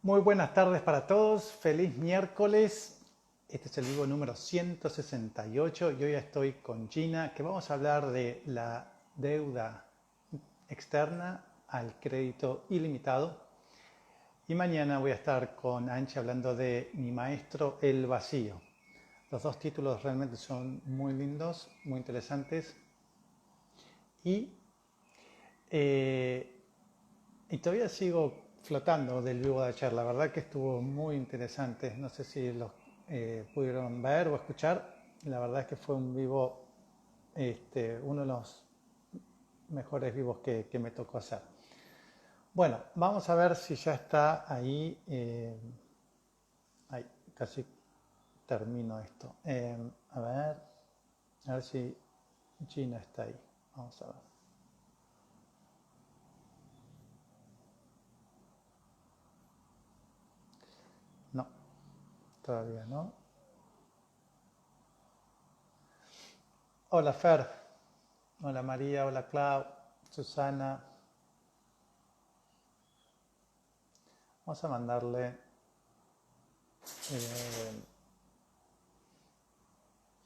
Muy buenas tardes para todos, feliz miércoles. Este es el vivo número 168 y hoy estoy con Gina, que vamos a hablar de la deuda externa al crédito ilimitado. Y mañana voy a estar con Anchi hablando de Mi maestro, el vacío. Los dos títulos realmente son muy lindos, muy interesantes. Y, eh, y todavía sigo flotando del vivo de ayer. La verdad que estuvo muy interesante. No sé si los pudieron ver o escuchar. La verdad es que fue un vivo, uno de los mejores vivos que me tocó hacer. Bueno, vamos a ver si ya está ahí. Ahí, casi termino esto. A ver si Gina está ahí. Vamos a ver. No, todavía no. Hola Fer, hola María, hola Clau, Susana. Vamos a mandarle eh,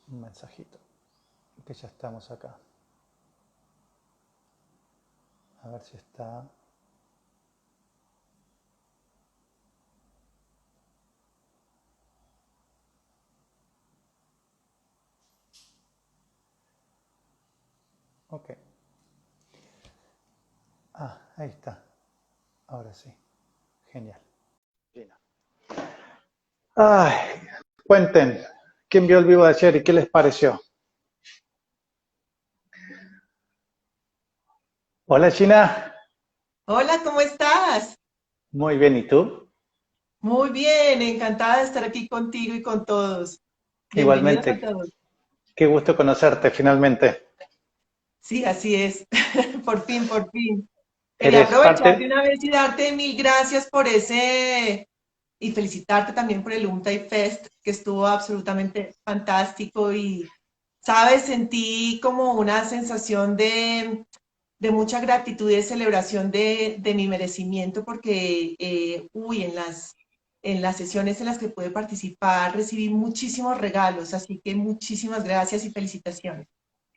un mensajito, que ya estamos acá. A ver si está. Ok. Ah, ahí está. Ahora sí. Genial. Gina. Ay, cuenten, ¿quién vio el vivo de ayer y qué les pareció? Hola Gina. Hola, ¿cómo estás? Muy bien, ¿y tú? Muy bien, encantada de estar aquí contigo y con todos. Bienvenidos a Igualmente, todos. qué gusto conocerte finalmente. Sí, así es. Por fin, por fin. Quería Eres aprovechar de parte. una vez y darte mil gracias por ese y felicitarte también por el Untai Fest, que estuvo absolutamente fantástico y, sabes, sentí como una sensación de mucha gratitud y de celebración de mi merecimiento porque, en las sesiones en las que pude participar recibí muchísimos regalos, así que muchísimas gracias y felicitaciones.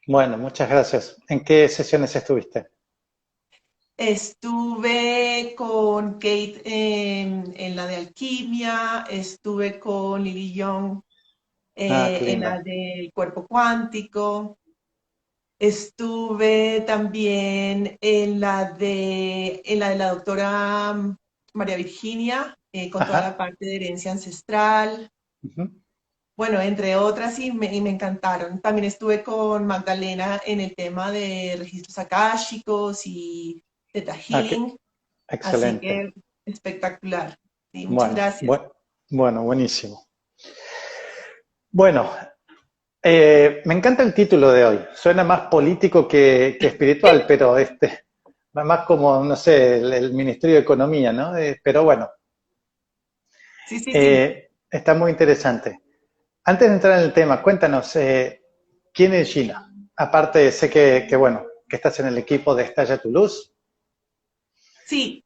Bueno, muchas gracias. ¿En qué sesiones estuviste? Estuve con Kate en la de alquimia, estuve con Lily Young Ah, qué en lindo. la del cuerpo cuántico. Estuve también en la de la doctora María Virginia, con toda la Ajá. parte de herencia ancestral. Ujú. Bueno, entre otras, y me encantaron. También estuve con Magdalena en el tema de registros akáshicos y Theta Ah, Healing, así excelente. que espectacular. Sí, muchas Bueno, gracias. bueno, buenísimo. Bueno, me encanta el título de hoy. Suena más político que espiritual, pero más como, no sé, el Ministerio de Economía, ¿no? Pero bueno, Sí, sí, sí. está muy interesante. Antes de entrar en el tema, cuéntanos, ¿quién es Gina? Aparte, sé bueno, que estás en el equipo de Estalla tu Luz. Sí,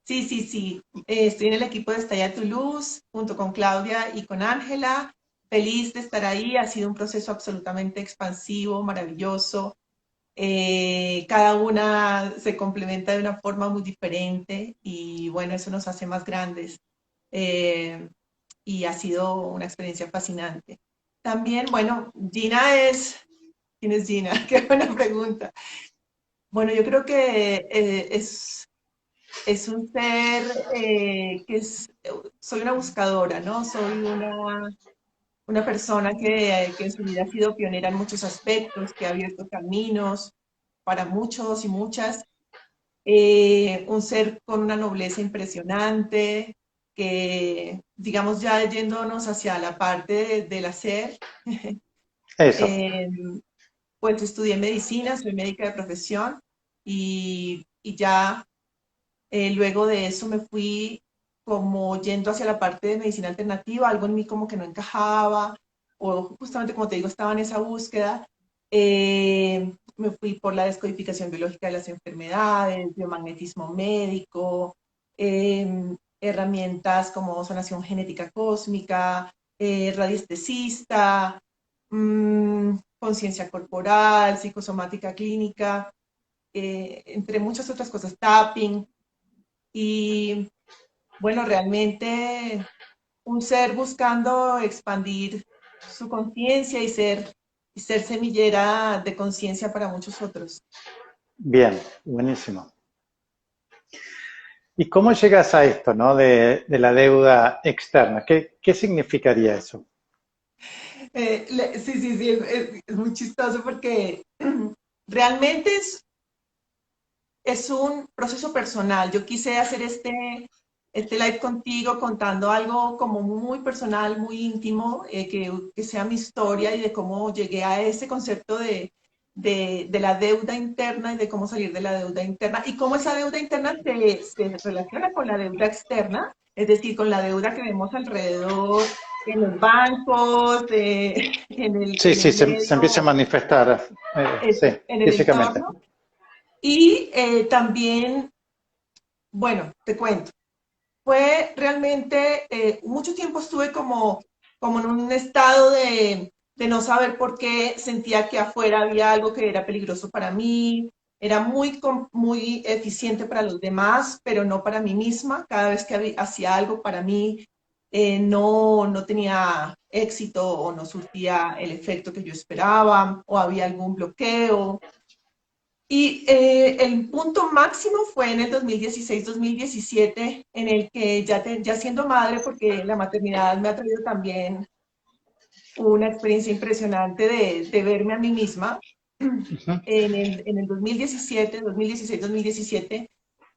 sí, sí, sí. Estoy en el equipo de Estalla tu Luz, junto con Claudia y con Ángela. Feliz de estar ahí. Ha sido un proceso absolutamente expansivo, maravilloso. Cada una se complementa de una forma muy diferente y bueno, eso nos hace más grandes. Eh, y ha sido una experiencia fascinante. También, bueno, ¿quién es Gina? Qué buena pregunta. Bueno, yo creo que es un ser soy una buscadora, ¿no? Soy una persona que en su vida ha sido pionera en muchos aspectos, que ha abierto caminos para muchos y muchas. Un ser con una nobleza impresionante, que, digamos, ya yéndonos hacia la parte del hacer, Eso. eh, pues estudié medicina, soy médica de profesión y ya luego de eso me fui como yendo hacia la parte de medicina alternativa, algo en mí como que no encajaba, o justamente como te digo, estaba en esa búsqueda. Me fui por la descodificación biológica de las enfermedades, biomagnetismo médico, eh, herramientas como sanación genética cósmica, radiestesista, conciencia corporal, psicosomática clínica, entre muchas otras cosas, tapping. Y bueno, realmente un ser buscando expandir su conciencia y ser semillera de conciencia para muchos otros. Bien, buenísimo. ¿Y cómo llegas a esto, ¿no? De la deuda externa. ¿Qué significaría eso? Sí, sí, sí, es muy chistoso porque realmente es un proceso personal. Yo quise hacer este live contigo contando algo como muy personal, muy íntimo, que sea mi historia y de cómo llegué a ese concepto de la deuda interna y de cómo salir de la deuda interna y cómo esa deuda interna se relaciona con la deuda externa, es decir, con la deuda que vemos alrededor, en los bancos, Sí, en el sí, se empieza a medio, manifestar, sí, en el físicamente. entorno. Y también, bueno, te cuento, fue realmente, mucho tiempo estuve como en un estado de no saber por qué, sentía que afuera había algo que era peligroso para mí, era muy eficiente para los demás, pero no para mí misma. Cada vez que hacía algo para mí, no tenía éxito o no surtía el efecto que yo esperaba o había algún bloqueo. Y el punto máximo fue en el 2016-2017, en el que ya siendo madre, porque la maternidad me ha traído también una experiencia impresionante de verme a mí misma. Ujú. En el 2017, 2016-2017,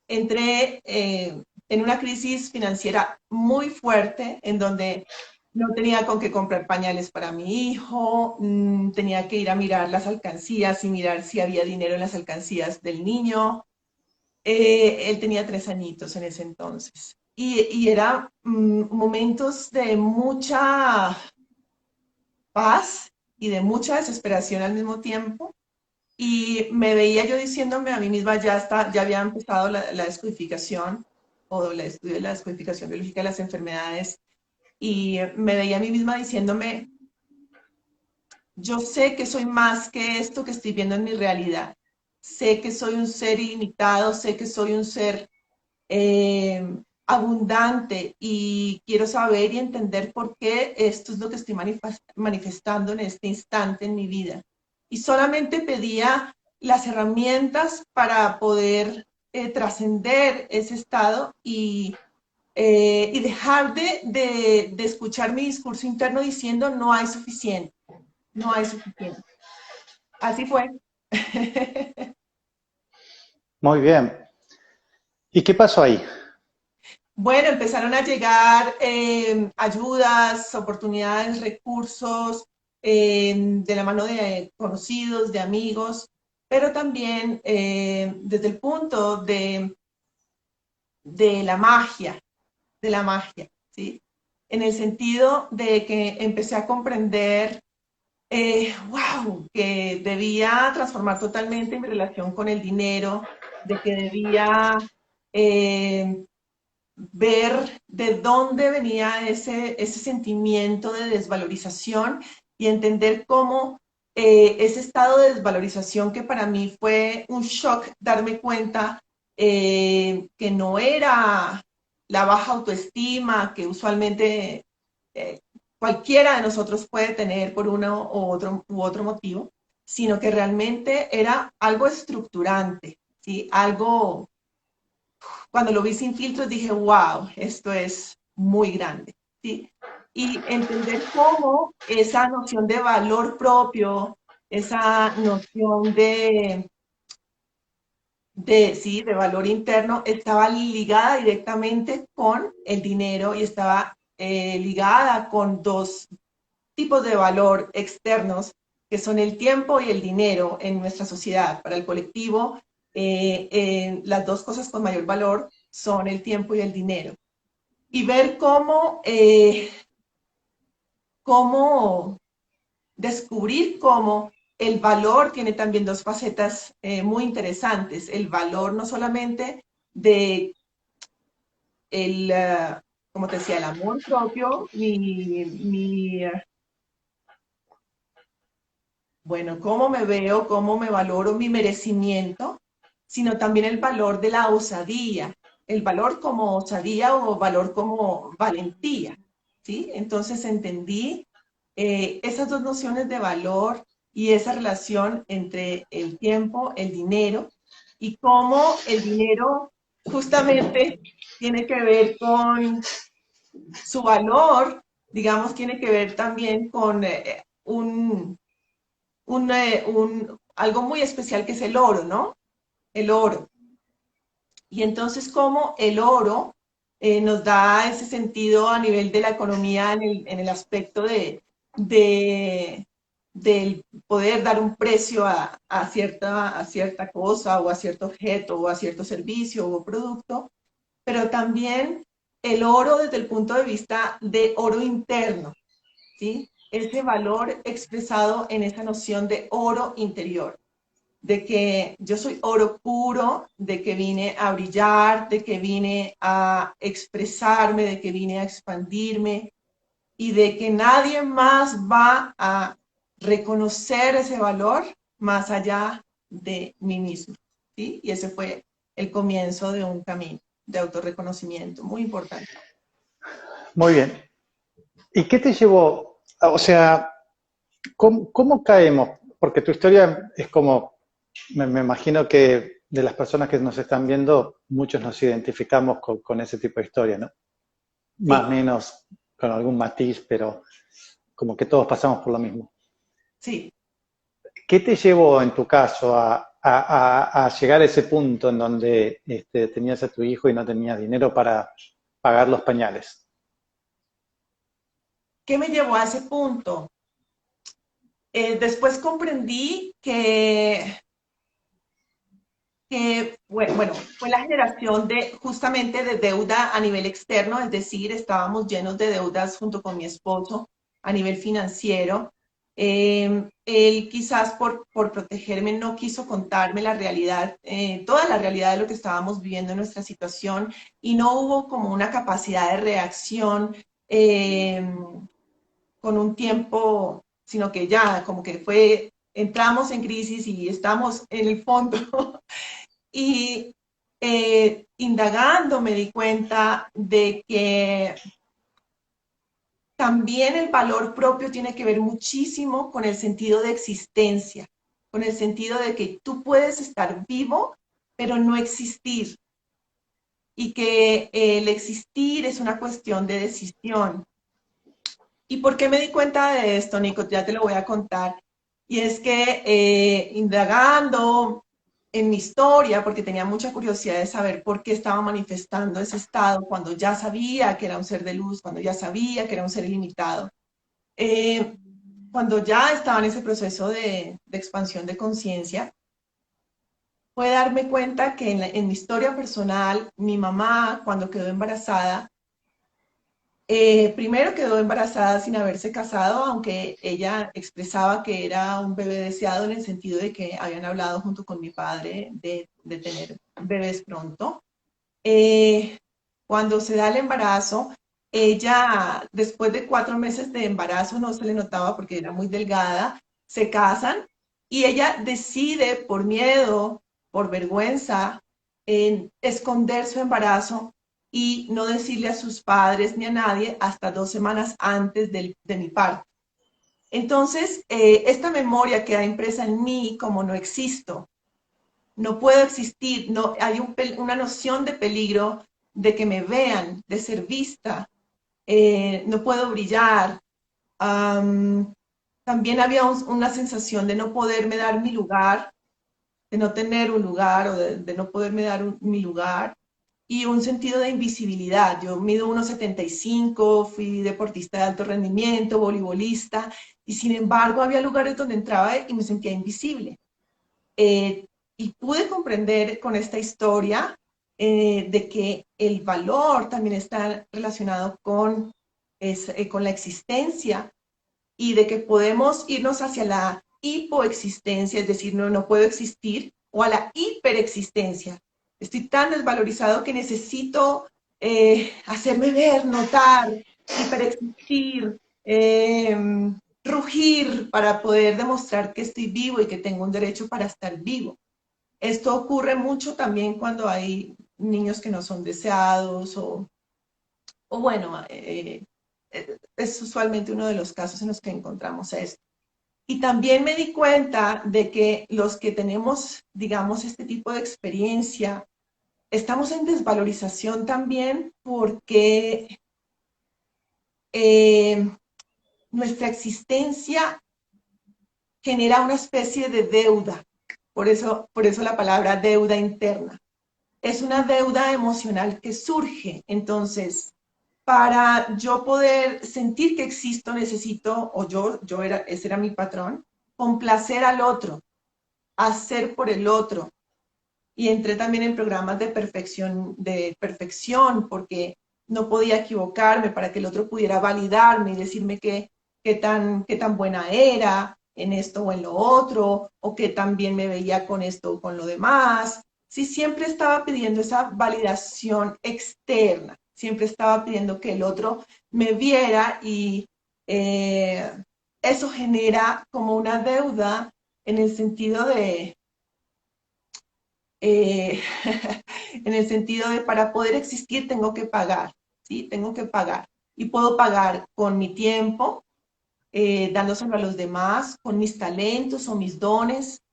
entré en una crisis financiera muy fuerte, en donde no tenía con qué comprar pañales para mi hijo, tenía que ir a mirar las alcancías y mirar si había dinero en las alcancías del niño. Él tenía 3 añitos en ese entonces. Y era momentos de mucha paz y de mucha desesperación al mismo tiempo. Y me veía yo diciéndome a mí misma, ya había empezado la descodificación o el estudio de la descodificación biológica de las enfermedades. Y me veía a mí misma diciéndome, yo sé que soy más que esto que estoy viendo en mi realidad. Sé que soy un ser ilimitado, sé que soy un ser abundante y quiero saber y entender por qué esto es lo que estoy manifestando en este instante en mi vida. Y solamente pedía las herramientas para poder trascender ese estado y dejar de escuchar mi discurso interno diciendo no hay suficiente, no hay suficiente. Así fue. Muy bien. ¿Y qué pasó ahí? Bueno, empezaron a llegar ayudas, oportunidades, recursos de la mano de conocidos, de amigos, pero también desde el punto de la magia, de la magia, ¿sí? En el sentido de que empecé a comprender, wow, que debía transformar totalmente mi relación con el dinero, de que debía eh, ver de dónde venía ese sentimiento de desvalorización y entender cómo ese estado de desvalorización que para mí fue un shock darme cuenta que no era la baja autoestima que usualmente eh, cualquiera de nosotros puede tener por uno u otro motivo, sino que realmente era algo estructurante, ¿sí? Algo cuando lo vi sin filtros dije, wow, esto es muy grande, ¿sí? Y entender cómo esa noción de valor propio, esa noción sí, de valor interno, estaba ligada directamente con el dinero y estaba ligada con dos tipos de valor externos, que son el tiempo y el dinero en nuestra sociedad. Para el colectivo, las dos cosas con mayor valor son el tiempo y el dinero. Y ver cómo descubrir cómo el valor tiene también dos facetas muy interesantes. El valor no solamente de como te decía, el amor propio, bueno, cómo me veo, cómo me valoro, mi merecimiento, sino también el valor de la osadía, el valor como osadía o valor como valentía, ¿sí? Entonces entendí esas dos nociones de valor y esa relación entre el tiempo, el dinero, y cómo el dinero justamente tiene que ver con su valor, digamos, tiene que ver también con algo muy especial que es el oro, ¿no? El oro. Y entonces, cómo el oro nos da ese sentido a nivel de la economía en el aspecto de, del poder dar un precio a cierta cosa o a cierto objeto o a cierto servicio o producto, pero también el oro desde el punto de vista de oro interno, ¿sí? Ese valor expresado en esa noción de oro interior, de que yo soy oro puro, de que vine a brillar, de que vine a expresarme, de que vine a expandirme y de que nadie más va a reconocer ese valor más allá de mí mismo, ¿sí? Y ese fue el comienzo de un camino de autorreconocimiento muy importante. Muy bien. ¿Y qué te llevó? O sea, ¿cómo caemos? Porque tu historia es como, me imagino que de las personas que nos están viendo, muchos nos identificamos con ese tipo de historia, ¿no? Más o Sí, menos con algún matiz, pero como que todos pasamos por lo mismo. sí. ¿Qué te llevó en tu caso a llegar a ese punto en donde tenías a tu hijo y no tenías dinero para pagar los pañales? ¿Qué me llevó a ese punto? Después comprendí bueno, fue la generación de justamente de deuda a nivel externo, es decir, estábamos llenos de deudas junto con mi esposo a nivel financiero. Él quizás por protegerme no quiso contarme la realidad, toda la realidad de lo que estábamos viviendo en nuestra situación y no hubo como una capacidad de reacción eh, con un tiempo, sino que ya como que fue, entramos en crisis y estamos en el fondo. Y indagando me di cuenta de que también el valor propio tiene que ver muchísimo con el sentido de existencia, con el sentido de que tú puedes estar vivo, pero no existir, y que el existir es una cuestión de decisión. ¿Y por qué me di cuenta de esto, Nico? Ya te lo voy a contar. Y es que indagando en mi historia, porque tenía mucha curiosidad de saber por qué estaba manifestando ese estado cuando ya sabía que era un ser de luz, cuando ya sabía que era un ser ilimitado, eh, cuando ya estaba en ese proceso de expansión de conciencia, fue darme cuenta que en mi historia personal, mi mamá, cuando quedó embarazada, primero quedó embarazada sin haberse casado, aunque ella expresaba que era un bebé deseado en el sentido de que habían hablado junto con mi padre de tener bebés pronto. Eh, Cuando se da el embarazo, ella, después de 4 meses de embarazo, no se le notaba porque era muy delgada, se casan y ella decide por miedo, por vergüenza, en esconder su embarazo y no decirle a sus padres ni a nadie hasta 2 semanas antes de mi parto. Entonces, esta memoria queda impresa en mí como no existo, no puedo existir, no, hay una noción de peligro de que me vean, de ser vista, no puedo brillar. Um, También había una sensación de no poderme dar mi lugar, de no tener un lugar o de no poderme dar mi lugar y un sentido de invisibilidad. Yo mido 1,75, fui deportista de alto rendimiento, voleibolista, y sin embargo había lugares donde entraba y me sentía invisible. Eh, y pude comprender con esta historia de que el valor también está relacionado con la existencia y de que podemos irnos hacia la hipoexistencia, es decir, no, no puedo existir, o a la hiperexistencia. Estoy tan desvalorizado que necesito hacerme ver, notar, hiperexistir, rugir para poder demostrar que estoy vivo y que tengo un derecho para estar vivo. Esto ocurre mucho también cuando hay niños que no son deseados o bueno, es usualmente uno de los casos en los que encontramos esto. Y también me di cuenta de que los que tenemos, digamos, este tipo de experiencia, estamos en desvalorización también porque eh, nuestra existencia genera una especie de deuda. Por eso la palabra deuda interna. Es una deuda emocional que surge. Entonces, para yo poder sentir que existo, necesito, o ese era mi patrón, complacer al otro, hacer por el otro. Y entré también en programas de perfección, porque no podía equivocarme para que el otro pudiera validarme y decirme qué tan buena era en esto o en lo otro, o que tan bien me veía con esto o con lo demás. Sí, siempre estaba pidiendo esa validación externa, siempre estaba pidiendo que el otro me viera y eh, eso genera como una deuda en el sentido eh, en el sentido de para poder existir tengo que pagar, ¿sí? Tengo que pagar. Y puedo pagar con mi tiempo, dándoselo a los demás, con mis talentos o mis dones,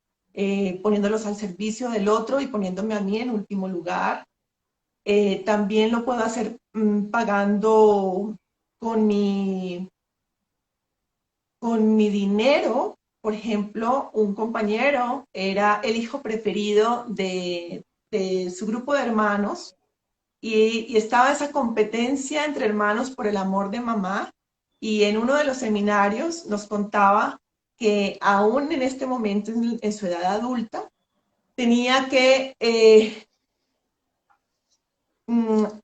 poniéndolos al servicio del otro y poniéndome a mí en último lugar. También lo puedo hacer pagando con con mi dinero. Por ejemplo, un compañero era el hijo preferido de su grupo de hermanos y estaba esa competencia entre hermanos por el amor de mamá. Y en uno de los seminarios nos contaba que aún en este momento, en su edad adulta, tenía que,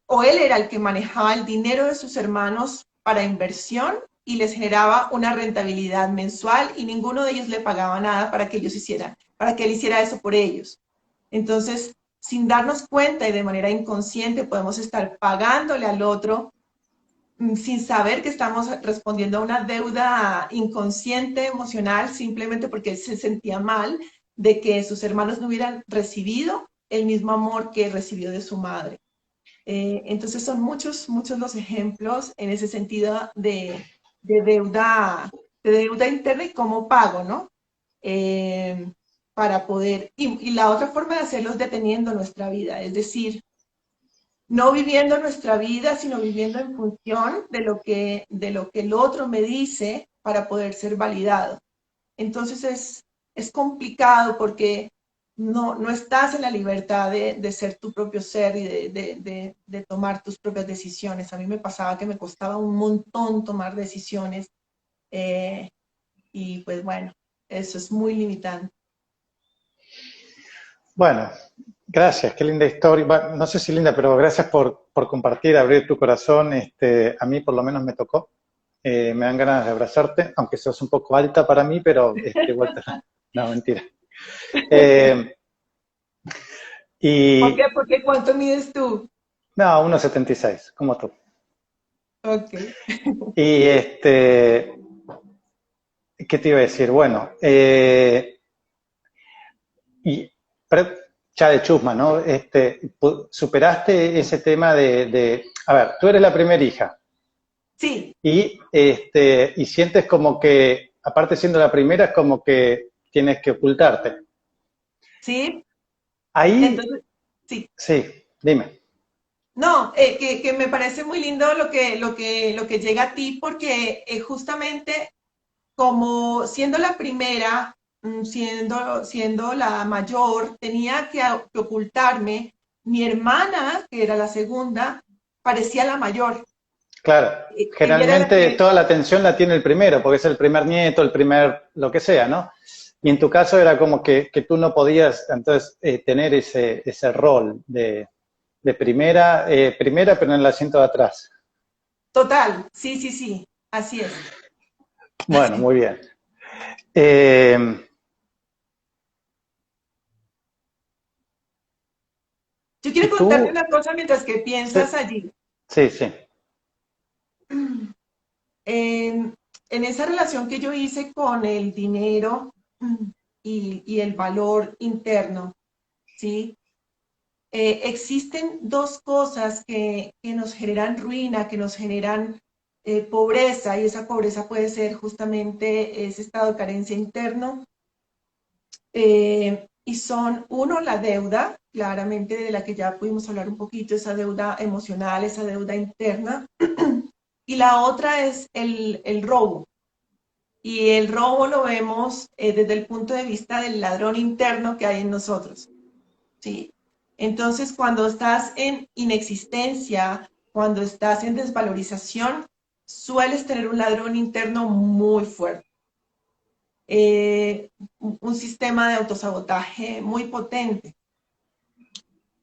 o él era el que manejaba el dinero de sus hermanos para inversión y les generaba una rentabilidad mensual y ninguno de ellos le pagaba nada para que ellos hicieran, para que él hiciera eso por ellos. Entonces, sin darnos cuenta y de manera inconsciente, podemos estar pagándole al otro sin saber que estamos respondiendo a una deuda inconsciente, emocional, simplemente porque él se sentía mal de que sus hermanos no hubieran recibido el mismo amor que recibió de su madre. Entonces son muchos los ejemplos en ese sentido de deuda, de deuda interna y cómo pago, ¿no? Eh, para poder, y la otra forma de hacerlo es deteniendo nuestra vida, es decir, no viviendo nuestra vida, sino viviendo en función de lo que el otro me dice para poder ser validado. Entonces es complicado porque no estás en la libertad de ser tu propio ser y de tomar tus propias decisiones. A mí me pasaba que me costaba un montón tomar decisiones eh, y pues bueno, eso es muy limitante. Bueno, gracias, qué linda historia. Bueno, no sé si linda, pero gracias por compartir, abrir tu corazón. A mí por lo menos me tocó. Me dan ganas de abrazarte, aunque seas un poco alta para mí, pero igual te... No, mentira. Eh, ¿Por qué? y Porque ¿cuánto mides tú? no, 1,76, como tú. Ok. Y ¿qué te iba a decir? Bueno, y pero ya de chusma, ¿no? Superaste ese tema a ver, tú eres la primera hija Sí, y sientes como que, aparte siendo la primera, es como que tienes que ocultarte. sí. Ahí, Entonces, sí. sí, dime. No, que me parece muy lindo lo que llega a ti, porque justamente como siendo la primera, siendo la mayor, tenía que ocultarme. Mi hermana, que era la segunda, parecía la mayor. Claro, Ella era la generalmente que, toda la atención la tiene el primero, porque es el primer nieto, el primer, lo que sea, ¿no? Y en tu caso era como que tú no podías entonces tener ese rol de primera, primera, pero en el asiento de atrás. total, sí, sí, sí, así es. Bueno, muy bien. Eh, Yo y quiero contarte tú, una cosa mientras que sí, piensas allí. Sí, sí. En esa relación que yo hice con el dinero y el valor interno, ¿sí? Existen dos cosas que nos generan ruina, que nos generan pobreza, y esa pobreza puede ser justamente ese estado de carencia interno, y son, uno, la deuda, claramente de la que ya pudimos hablar un poquito, esa deuda emocional, esa deuda interna, y la otra es el robo. Y el robo lo vemos desde el punto de vista del ladrón interno que hay en nosotros, ¿sí? Entonces, cuando estás en inexistencia, cuando estás en desvalorización, sueles tener un ladrón interno muy fuerte. Un sistema de autosabotaje muy potente.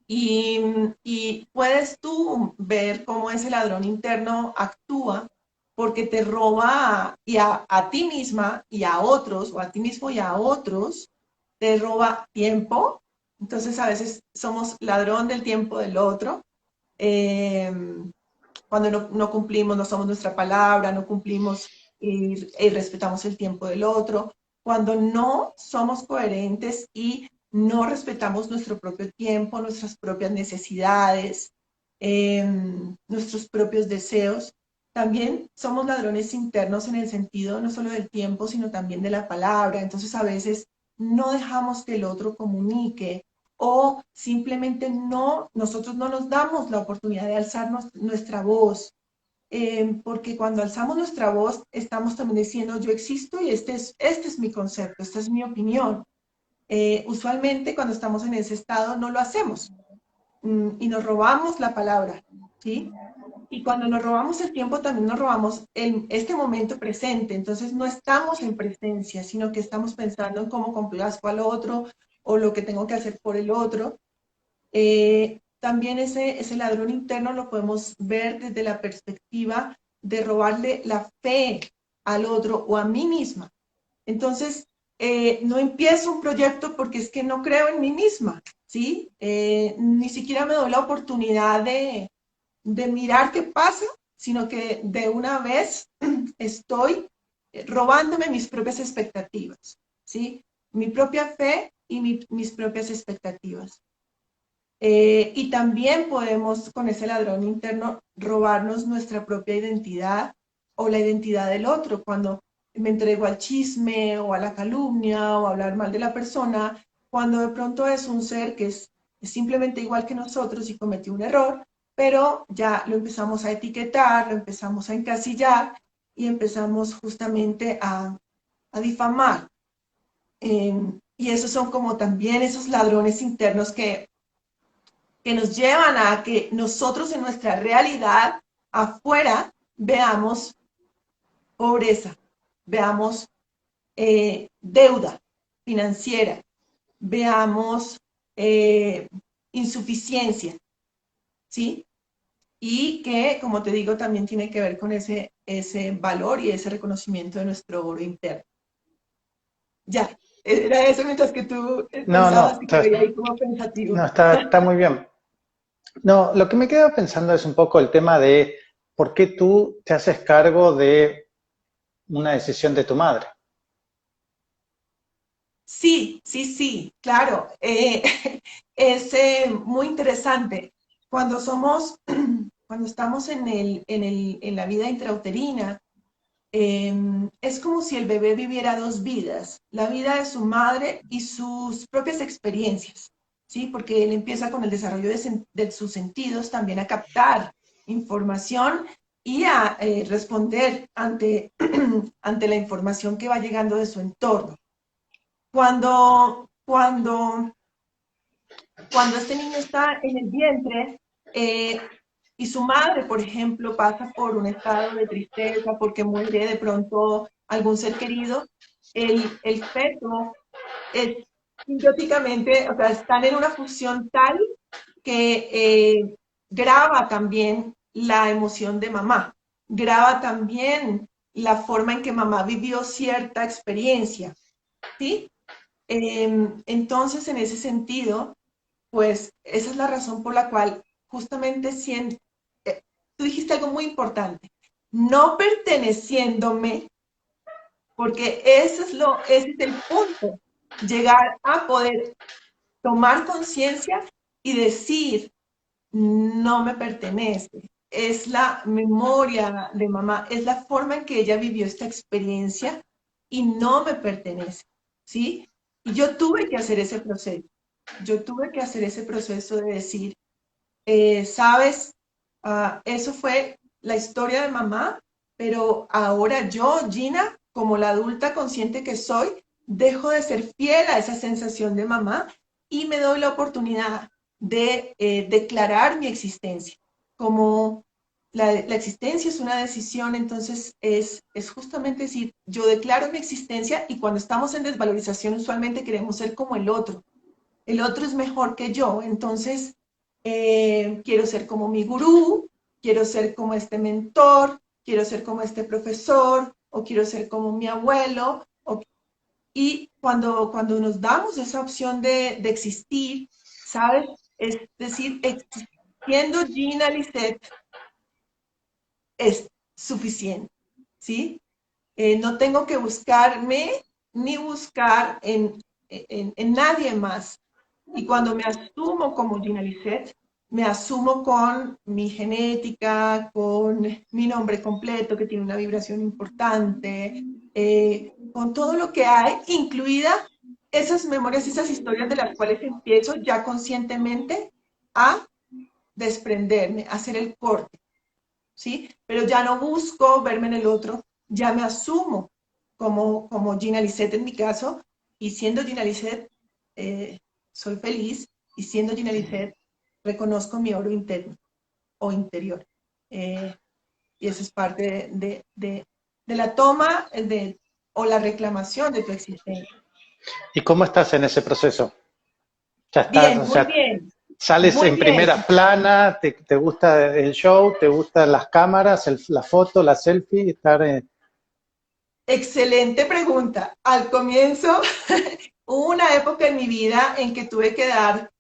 Y, y puedes tú ver cómo ese ladrón interno actúa porque te roba y a ti misma y a otros, o a ti mismo y a otros, te roba tiempo. Entonces a veces somos ladrón del tiempo del otro. Eh, Cuando no cumplimos, no somos nuestra palabra, no cumplimos y respetamos el tiempo del otro. Cuando no somos coherentes y no respetamos nuestro propio tiempo, nuestras propias necesidades, nuestros propios deseos, también somos ladrones internos en el sentido no solo del tiempo, sino también de la palabra. Entonces a veces no dejamos que el otro comunique o simplemente no, nosotros no nos damos la oportunidad de alzarnos nuestra voz, porque cuando alzamos nuestra voz estamos también diciendo yo existo y este es mi concepto, esta es mi opinión. Usualmente cuando estamos en ese estado no lo hacemos y nos robamos la palabra, ¿sí? Y cuando nos robamos el tiempo, también nos robamos este momento presente. Entonces no estamos en presencia, sino que estamos pensando en cómo complazco al otro o lo que tengo que hacer por el otro. También ese ladrón interno lo podemos ver desde la perspectiva de robarle la fe al otro o a mí misma. Entonces, no empiezo un proyecto porque es que no creo en mí misma, ¿sí? Ni siquiera me doy la oportunidad de mirar qué pasa, sino que de una vez estoy robándome mis propias expectativas, ¿sí? Mi propia fe y mis propias expectativas. Y también podemos con ese ladrón interno robarnos nuestra propia identidad o la identidad del otro. Cuando me entrego al chisme o a la calumnia o a hablar mal de la persona, cuando de pronto es un ser que es simplemente igual que nosotros y cometió un error, pero ya lo empezamos a etiquetar, lo empezamos a encasillar y empezamos justamente a difamar. Y esos son como también esos ladrones internos que nos llevan a que nosotros en nuestra realidad afuera veamos pobreza, veamos deuda financiera, veamos insuficiencia, ¿sí? Y que, como te digo, también tiene que ver con ese valor y ese reconocimiento de nuestro oro interno. Ya, era eso mientras que tú No, pensabas no, que te veía ahí como pensativo. no, está muy bien. No, lo que me queda pensando es un poco el tema de por qué tú te haces cargo de una decisión de tu madre. Sí, sí, sí, claro. Es muy interesante. Cuando somos, cuando estamos en la vida intrauterina, es como si el bebé viviera dos vidas, la vida de su madre y sus propias experiencias, ¿sí? Porque él empieza con el desarrollo de sus sentidos también a captar información y a responder ante la información que va llegando de su entorno. Cuando, cuando, cuando este niño está en el vientre y su madre, por ejemplo, pasa por un estado de tristeza porque muere de pronto algún ser querido, el feto es simbióticamente, o sea, están en una fusión tal que graba también la emoción de mamá, graba también la forma en que mamá vivió cierta experiencia, ¿sí? Entonces, en ese sentido, pues esa es la razón por la cual justamente tú dijiste algo muy importante, no perteneciéndome, porque ese es el punto, llegar a poder tomar conciencia y decir, no me pertenece. Es la memoria de mamá, es la forma en que ella vivió esta experiencia y no me pertenece, ¿sí? Y yo tuve que hacer ese proceso. Yo tuve que hacer ese proceso de decir, sabes, eso fue la historia de mamá, pero ahora yo, Gina, como la adulta consciente que soy, dejo de ser fiel a esa sensación de mamá y me doy la oportunidad de declarar mi existencia. Como la existencia es una decisión, entonces es justamente decir, yo declaro mi existencia y cuando estamos en desvalorización usualmente queremos ser como el otro es mejor que yo, entonces quiero ser como mi gurú, quiero ser como este mentor, quiero ser como este profesor, o quiero ser como mi abuelo. Y cuando nos damos esa opción de existir, ¿sabes? Es decir, existiendo Gina Lisset es suficiente, ¿sí? No tengo que buscarme ni buscar en nadie más. Y cuando me asumo como Gina Lisset, me asumo con mi genética, con mi nombre completo, que tiene una vibración importante, con todo lo que hay, incluida esas memorias, esas historias de las cuales empiezo ya conscientemente a desprenderme, a hacer el corte, ¿sí? Pero ya no busco verme en el otro, ya me asumo como Gina Lisset en mi caso, y siendo Gina Lisset, soy feliz, y siendo Gina Lisset, reconozco mi oro interno o interior. Eh, y eso es parte de la toma o la reclamación de tu existencia. ¿Y cómo estás en ese proceso? ¿Ya estás, Bien, o muy sea, bien, sales muy en primera bien. plana, te gusta el show, te gustan las cámaras, la foto, la selfie, estar Excelente pregunta. Al comienzo, hubo una época en mi vida en que tuve que dar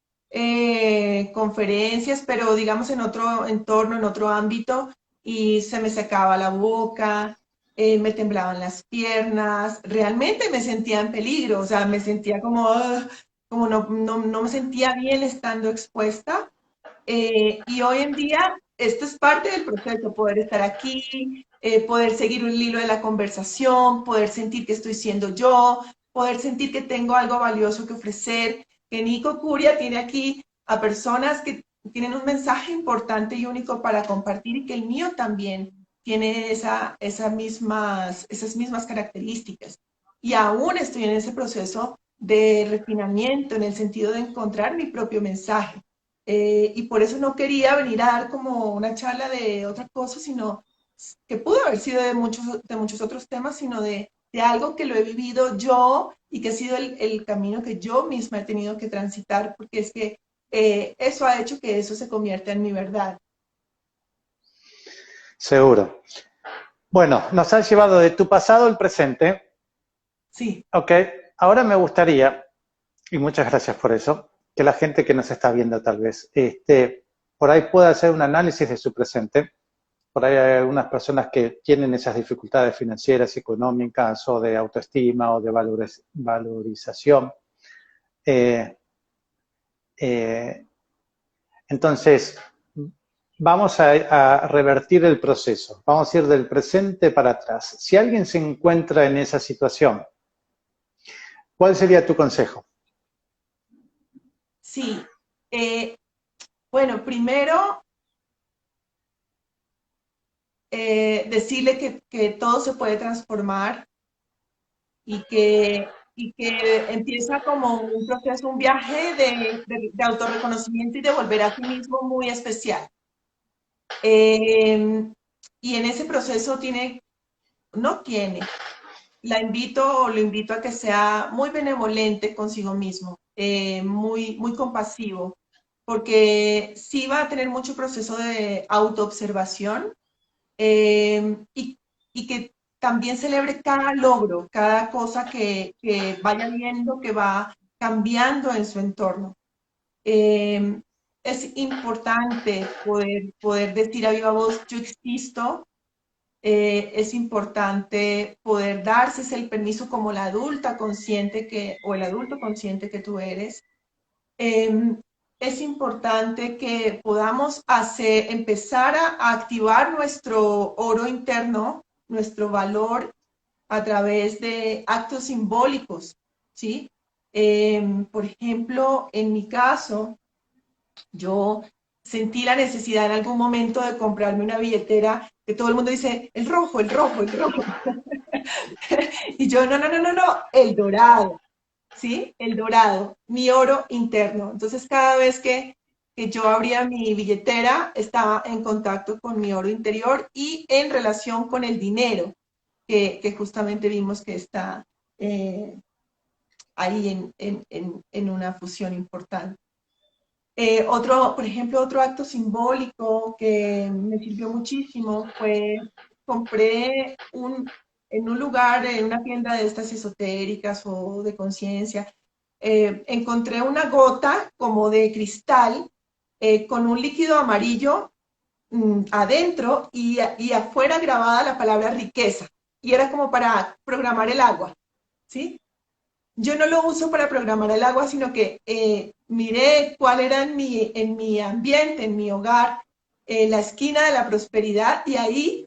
conferencias, pero digamos en otro entorno, en otro ámbito, y se me secaba la boca, me temblaban las piernas, realmente me sentía en peligro, o sea, me sentía como, como no me sentía bien estando expuesta. Y hoy en día, esto es parte del proceso, poder estar aquí, poder seguir un hilo de la conversación, poder sentir que estoy siendo yo, poder sentir que tengo algo valioso que ofrecer, que Nico Curia tiene aquí a personas que tienen un mensaje importante y único para compartir y que el mío también tiene esas mismas características. Y aún estoy en ese proceso de refinamiento en el sentido de encontrar mi propio mensaje. Y por eso no quería venir a dar como una charla de otra cosa, sino que pudo haber sido de muchos otros temas, sino de algo que lo he vivido yo y que ha sido el camino que yo misma he tenido que transitar, porque es que eso ha hecho que eso se convierta en mi verdad. seguro. Bueno, nos has llevado de tu pasado al presente. Sí, Ok, ahora me gustaría, y muchas gracias por eso, que la gente que nos está viendo tal vez, por ahí pueda hacer un análisis de su presente. Por ahí hay algunas personas que tienen esas dificultades financieras, económicas o de autoestima o de valorización. Eh, eh, entonces, vamos a revertir el proceso. Vamos a ir del presente para atrás. Si alguien se encuentra en esa situación, ¿cuál sería tu consejo? sí. Eh, bueno, primero decirle que todo se puede transformar y que empieza como un proceso, un viaje de autorreconocimiento y de volver a sí mismo muy especial. Eh, y en ese proceso no tiene, la invito o lo invito a que sea muy benevolente consigo mismo, muy compasivo, porque sí va a tener mucho proceso de autoobservación y que también celebre cada logro, cada cosa que vaya viendo, que va cambiando en su entorno. Eh, es importante poder decir a viva voz, yo existo. Es importante poder darse el permiso como la adulta consciente o el adulto consciente que tú eres. Es importante que podamos empezar a activar nuestro oro interno, nuestro valor a través de actos simbólicos, ¿sí? Por ejemplo, en mi caso, yo sentí la necesidad en algún momento de comprarme una billetera que todo el mundo dice, el rojo, el rojo, el rojo. Y yo, no, no, no, no, no, el dorado, ¿sí? El dorado, mi oro interno. Entonces, cada vez que yo abría mi billetera, estaba en contacto con mi oro interior y en relación con el dinero, que justamente vimos que está ahí en una fusión importante. Por ejemplo, otro acto simbólico que me sirvió muchísimo fue, compré en un lugar, en una tienda de estas esotéricas o de conciencia, encontré una gota como de cristal con un líquido amarillo adentro y afuera grabada la palabra riqueza. Y era como para programar el agua, ¿sí? Yo no lo uso para programar el agua, sino que miré cuál era en mi ambiente, en mi hogar, la esquina de la prosperidad y ahí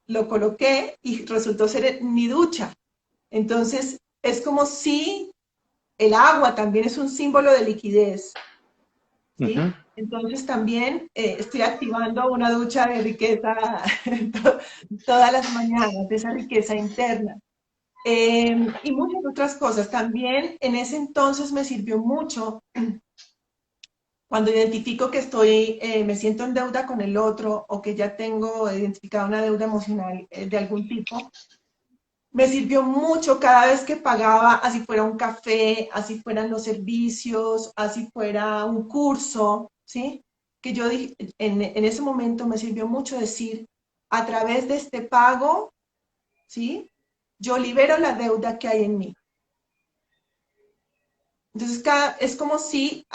lo coloqué y resultó ser mi ducha. Entonces, es como si el agua también es un símbolo de liquidez, ¿sí? Ujú. Entonces también estoy activando una ducha de riqueza todas las mañanas, de esa riqueza interna. Y muchas otras cosas. También en ese entonces me sirvió mucho cuando identifico que me siento en deuda con el otro o que ya tengo identificada una deuda emocional de algún tipo. Me sirvió mucho cada vez que pagaba, así fuera un café, así fueran los servicios, así fuera un curso, ¿sí? Que yo dije, en ese momento me sirvió mucho decir, a través de este pago, ¿sí? Yo libero la deuda que hay en mí. Entonces, es como si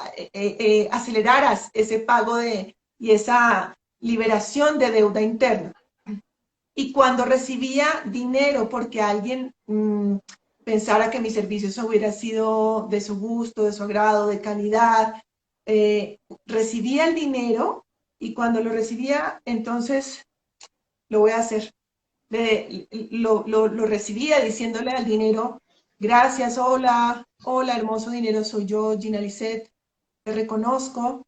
aceleraras ese pago y esa liberación de deuda interna. Y cuando recibía dinero porque alguien pensara que mi servicio hubiera sido de su gusto, de su agrado, de calidad, recibía el dinero y cuando lo recibía, entonces lo voy a hacer. Lo recibía diciéndole al dinero, gracias, hola, hola, hermoso dinero, soy yo, Gina Lisset, te reconozco,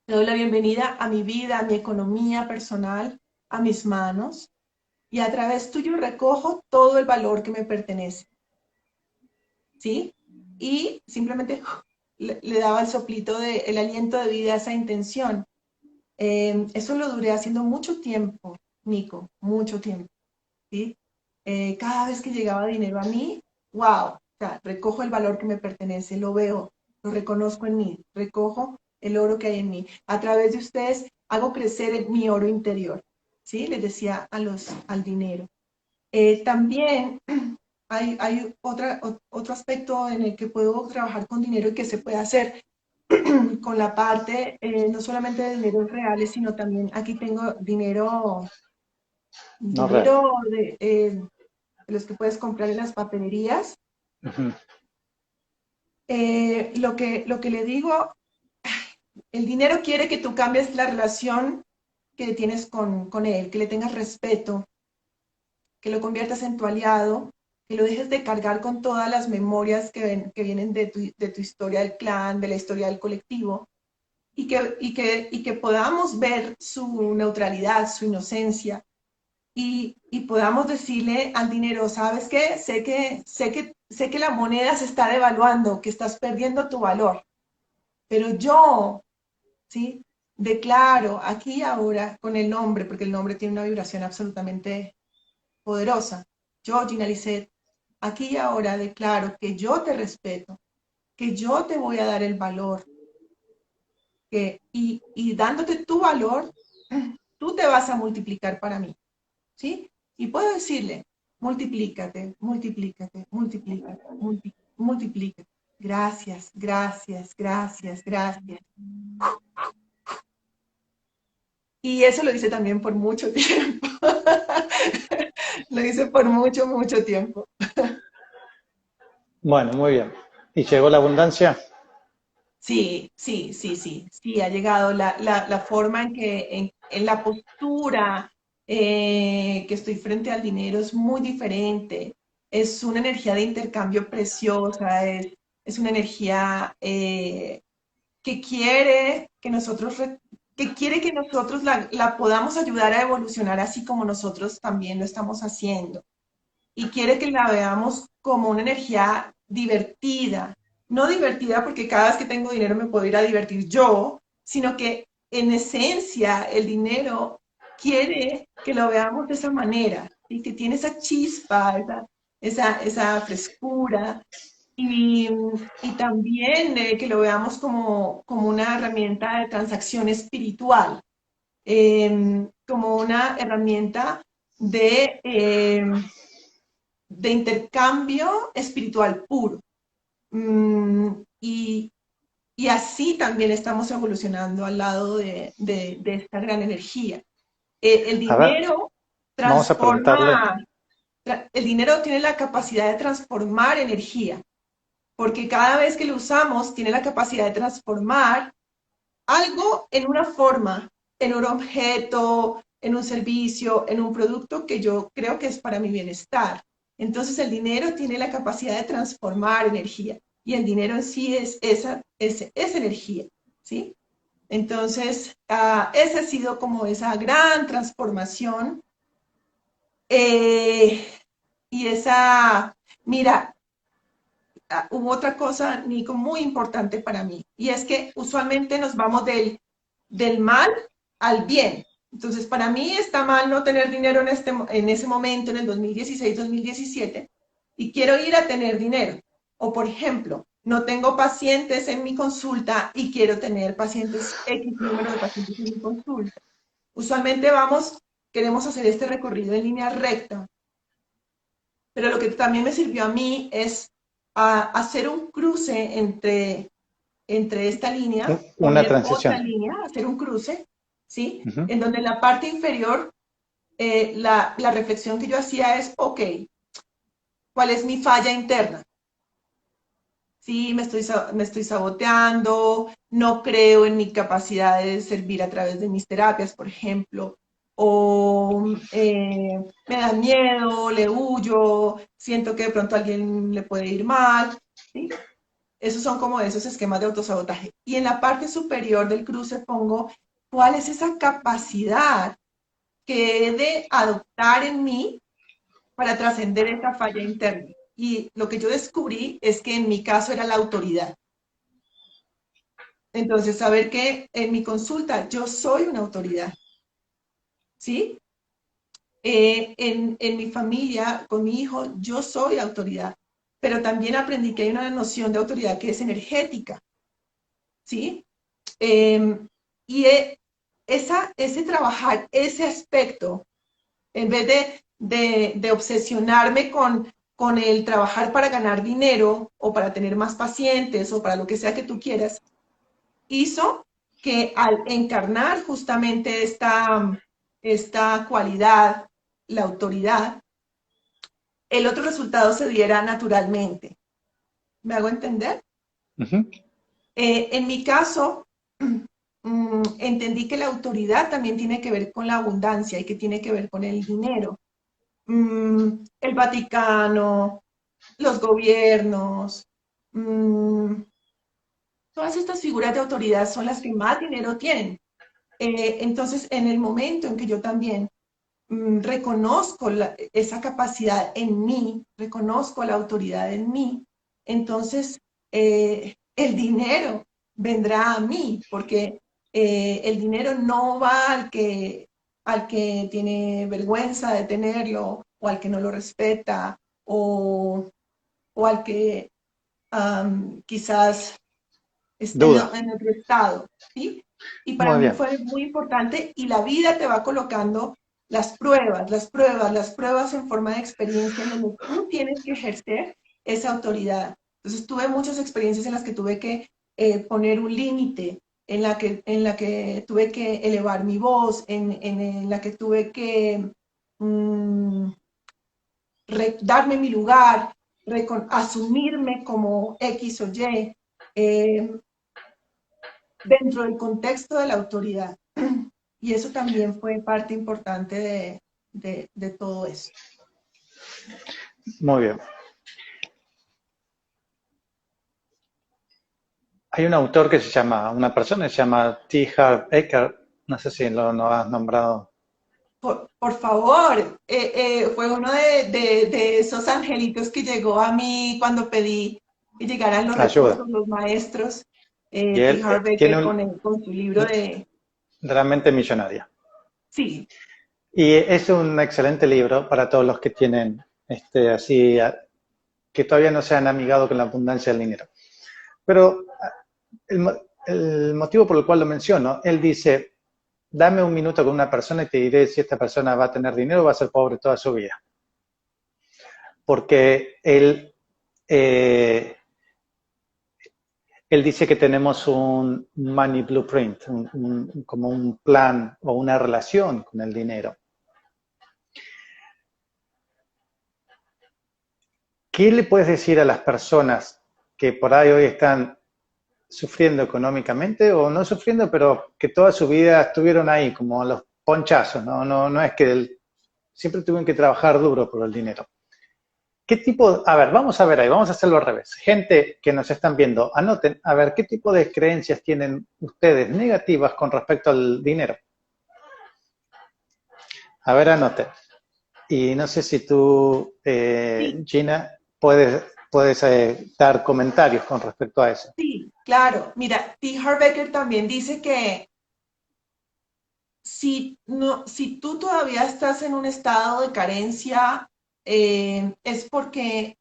te doy la bienvenida a mi vida, a mi economía personal, a mis manos, y a través tuyo recojo todo el valor que me pertenece, ¿sí? Y simplemente le daba el soplito, el aliento de vida a esa intención. Eso lo duré haciendo mucho tiempo, Nico, mucho tiempo, ¿sí? Cada vez que llegaba dinero a mí, wow, o sea, recojo el valor que me pertenece, lo veo, lo reconozco en mí, recojo el oro que hay en mí. A través de ustedes hago crecer mi oro interior, ¿sí? Les decía al dinero. También hay otro aspecto en el que puedo trabajar con dinero y que se puede hacer con la parte no solamente de dinero reales, sino también aquí tengo dinero, No real. dinero de los que puedes comprar en las papelerías. Ujú. Lo que le digo, el dinero quiere que tú cambies la relación que tienes con él, que le tengas respeto, que lo conviertas en tu aliado, que lo dejes de cargar con todas las memorias que vienen de tu historia del clan, de la historia del colectivo, y que podamos ver su neutralidad, su inocencia, y podamos decirle al dinero, ¿sabes qué? Sé que la moneda se está devaluando, que estás perdiendo tu valor, pero yo, ¿sí? Declaro aquí y ahora con el nombre, porque el nombre tiene una vibración absolutamente poderosa. Yo, Gina Lisset, aquí y ahora declaro que yo te respeto, que yo te voy a dar el valor, y dándote tu valor, tú te vas a multiplicar para mí, ¿sí? Y puedo decirle, multiplícate, multiplícate, multiplícate, multiplícate. gracias, gracias, gracias, gracias. Y eso lo hice también por mucho tiempo. Lo hice por mucho, mucho tiempo. Bueno, muy bien. ¿Y llegó la abundancia? Sí, sí, sí, sí, sí, ha llegado la forma en que, en la postura que estoy frente al dinero es muy diferente. Es una energía de intercambio preciosa, es una energía que quiere que nosotros, que quiere que nosotros la podamos ayudar a evolucionar así como nosotros también lo estamos haciendo. Y quiere que la veamos como una energía divertida. No divertida porque cada vez que tengo dinero me puedo ir a divertir yo, sino que en esencia el dinero quiere que lo veamos de esa manera, y que tiene esa chispa, esa frescura, y, y también que lo veamos como una herramienta de transacción espiritual, como una herramienta de intercambio espiritual puro. Mm, y, y así también estamos evolucionando al lado de esta gran energía. El A ver, dinero vamos a preguntarle. transforma, el dinero tiene la capacidad de transformar energía, porque cada vez que lo usamos tiene la capacidad de transformar algo en una forma, en un objeto, en un servicio, en un producto que yo creo que es para mi bienestar. Entonces el dinero tiene la capacidad de transformar energía, y el dinero en sí es esa energía, ¿sí? Entonces, esa ha sido como esa gran transformación. eh, y esa, mira, hubo otra cosa, Nico, muy importante para mí, y es que usualmente nos vamos del mal al bien. Entonces, para mí está mal no tener dinero en ese momento, en el 2016-2017, y quiero ir a tener dinero. O, por ejemplo, no tengo pacientes en mi consulta y quiero tener pacientes, X número de pacientes en mi consulta. Usualmente queremos hacer este recorrido en línea recta, pero lo que también me sirvió a mí es hacer un cruce entre esta línea, Una poner otra transición. línea, hacer un cruce, ¿sí? Ujú. En donde en la parte inferior la reflexión que yo hacía es, ok, ¿cuál es mi falla interna? Sí, me estoy saboteando, no creo en mi capacidad de servir a través de mis terapias, por ejemplo, o me da miedo, le huyo, siento que de pronto a alguien le puede ir mal, ¿sí? Esos son como esos esquemas de autosabotaje. Y en la parte superior del cruce pongo cuál es esa capacidad que he de adoptar en mí para trascender esa falla interna. Y lo que yo descubrí es que en mi caso era la autoridad. Entonces, saber que en mi consulta yo soy una autoridad, ¿sí? En mi familia, con mi hijo, yo soy autoridad, pero también aprendí que hay una noción de autoridad que es energética, ¿sí? Eh, y ese trabajar ese aspecto, en vez de obsesionarme con el trabajar para ganar dinero o para tener más pacientes o para lo que sea que tú quieras, hizo que al encarnar justamente esta cualidad, la autoridad, el otro resultado se diera naturalmente. ¿Me hago entender? Ujú. En mi caso, entendí que la autoridad también tiene que ver con la abundancia y que tiene que ver con el dinero. El Vaticano, los gobiernos, todas estas figuras de autoridad son las que más dinero tienen. Entonces, en el momento en que yo también reconozco esa capacidad en mí, reconozco la autoridad en mí, entonces el dinero vendrá a mí, porque el dinero no va al que tiene vergüenza de tenerlo, o al que no lo respeta, o al que quizás esté Duda. en otro estado, ¿sí? Y para Muy mí bien. fue muy importante, y la vida te va colocando las pruebas, las pruebas, las pruebas en forma de experiencia en donde tú tienes que ejercer esa autoridad. Entonces tuve muchas experiencias en las que tuve que poner un límite, en la que tuve que elevar mi voz, en la que tuve que mm, darme mi lugar, asumirme como X o Y, eh, dentro del contexto de la autoridad. Y eso también fue parte importante de todo esto. Muy bien. Hay un autor que se llama, una persona que se llama T. Harv Eker, no sé si lo has nombrado. Por favor, fue uno de esos angelitos que llegó a mí cuando pedí que llegaran los Ayuda. recursos, los maestros, Y T. él Harv tiene Eker un con su libro de... de la mente millonaria. Sí, Y es un excelente libro para todos los que tienen, así, que todavía no se han amigado con la abundancia del dinero. Pero el, el motivo por el cual lo menciono, él dice, dame un minuto con una persona y te diré si esta persona va a tener dinero o va a ser pobre toda su vida. Porque él dice que tenemos un money blueprint, como un plan o una relación con el dinero. ¿Qué le puedes decir a las personas que por ahí hoy están sufriendo económicamente o no sufriendo, pero que toda su vida estuvieron ahí como los ponchazos, no es que siempre tuvieron que trabajar duro por el dinero? ¿Qué tipo, a ver, vamos a ver ahí, vamos a hacerlo al revés. Gente que nos están viendo, anoten, a ver, ¿qué tipo de creencias tienen ustedes negativas con respecto al dinero? A ver, anoten. Y no sé si tú, sí, Gina, puedes dar comentarios con respecto a eso. sí, claro. Mira, T. Harv Eker también dice que si, no, si tú todavía estás en un estado de carencia, es porque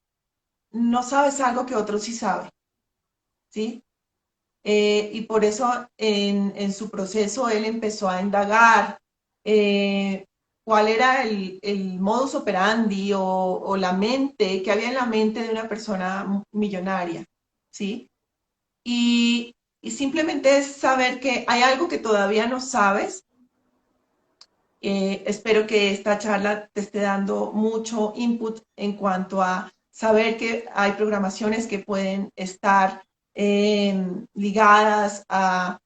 no sabes algo que otros sí saben, ¿sí? Y por eso en su proceso él empezó a indagar cuál era el modus operandi o la mente que había en la mente de una persona millonaria, ¿sí? Y simplemente es saber que hay algo que todavía no sabes. Espero que esta charla te esté dando mucho input en cuanto a saber que hay programaciones que pueden estar ligadas a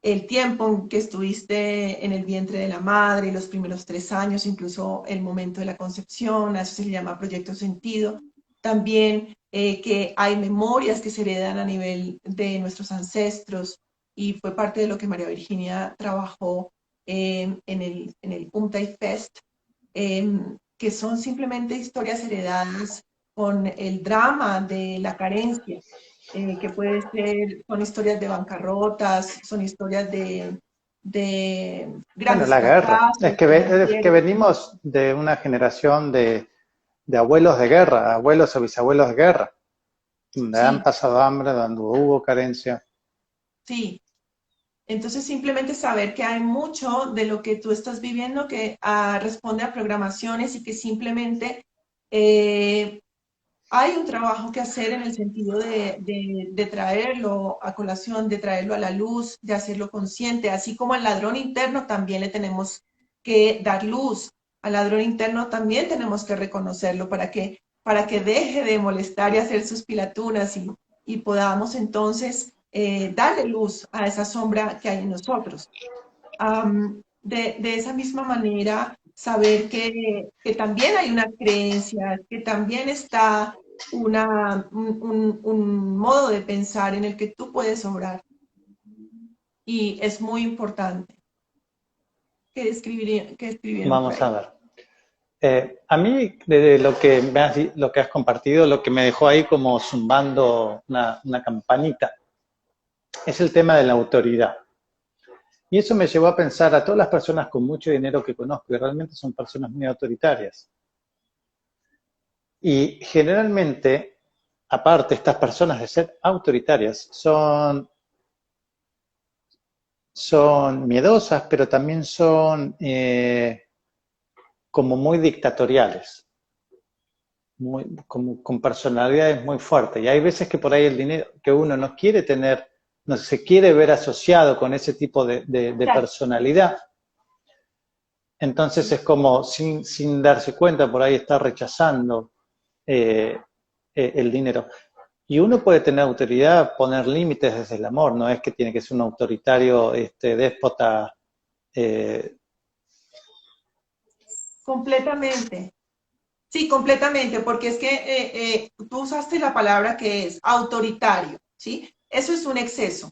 el tiempo en que estuviste en el vientre de la madre, los primeros 3 años, incluso el momento de la concepción, a eso se le llama proyecto sentido. También que hay memorias que se heredan a nivel de nuestros ancestros y fue parte de lo que María Virginia trabajó en el Umtai Fest, que son simplemente historias heredadas con el drama de la carencia, que puede ser, son historias de bancarrotas, son historias de Bueno, grandes la guerra. fracasos Es que financieros. venimos de una generación de abuelos de guerra, abuelos o bisabuelos de guerra, donde han Sí, pasado hambre, donde hubo carencia. sí. Entonces, simplemente saber que hay mucho de lo que tú estás viviendo que responde a programaciones y que simplemente eh, hay un trabajo que hacer en el sentido de traerlo a colación, de traerlo a la luz, de hacerlo consciente, así como al ladrón interno también le tenemos que dar luz. Al ladrón interno también tenemos que reconocerlo para que deje de molestar y hacer sus pilatunas y podamos entonces darle luz a esa sombra que hay en nosotros. De esa misma manera, saber que también hay una creencia, que también está un modo de pensar en el que tú puedes obrar. Y es muy importante. ¿Qué escribieron por Vamos a ahí? ver. A mí, de lo que has compartido, lo que me dejó ahí como zumbando una campanita, es el tema de la autoridad. Y eso me llevó a pensar a todas las personas con mucho dinero que conozco, y realmente son personas muy autoritarias. Y generalmente, aparte, estas personas de ser autoritarias son miedosas, pero también son como muy dictatoriales. con personalidades muy fuertes. Y hay veces que por ahí el dinero que uno no quiere tener, no se quiere ver asociado con ese tipo de Claro. personalidad. Entonces es como sin darse cuenta, por ahí está rechazando el dinero. Y uno puede tener autoridad, poner límites desde el amor, no es que tiene que ser un autoritario, déspota. Completamente. Sí, completamente, porque es que tú usaste la palabra que es autoritario, ¿sí? Eso es un exceso,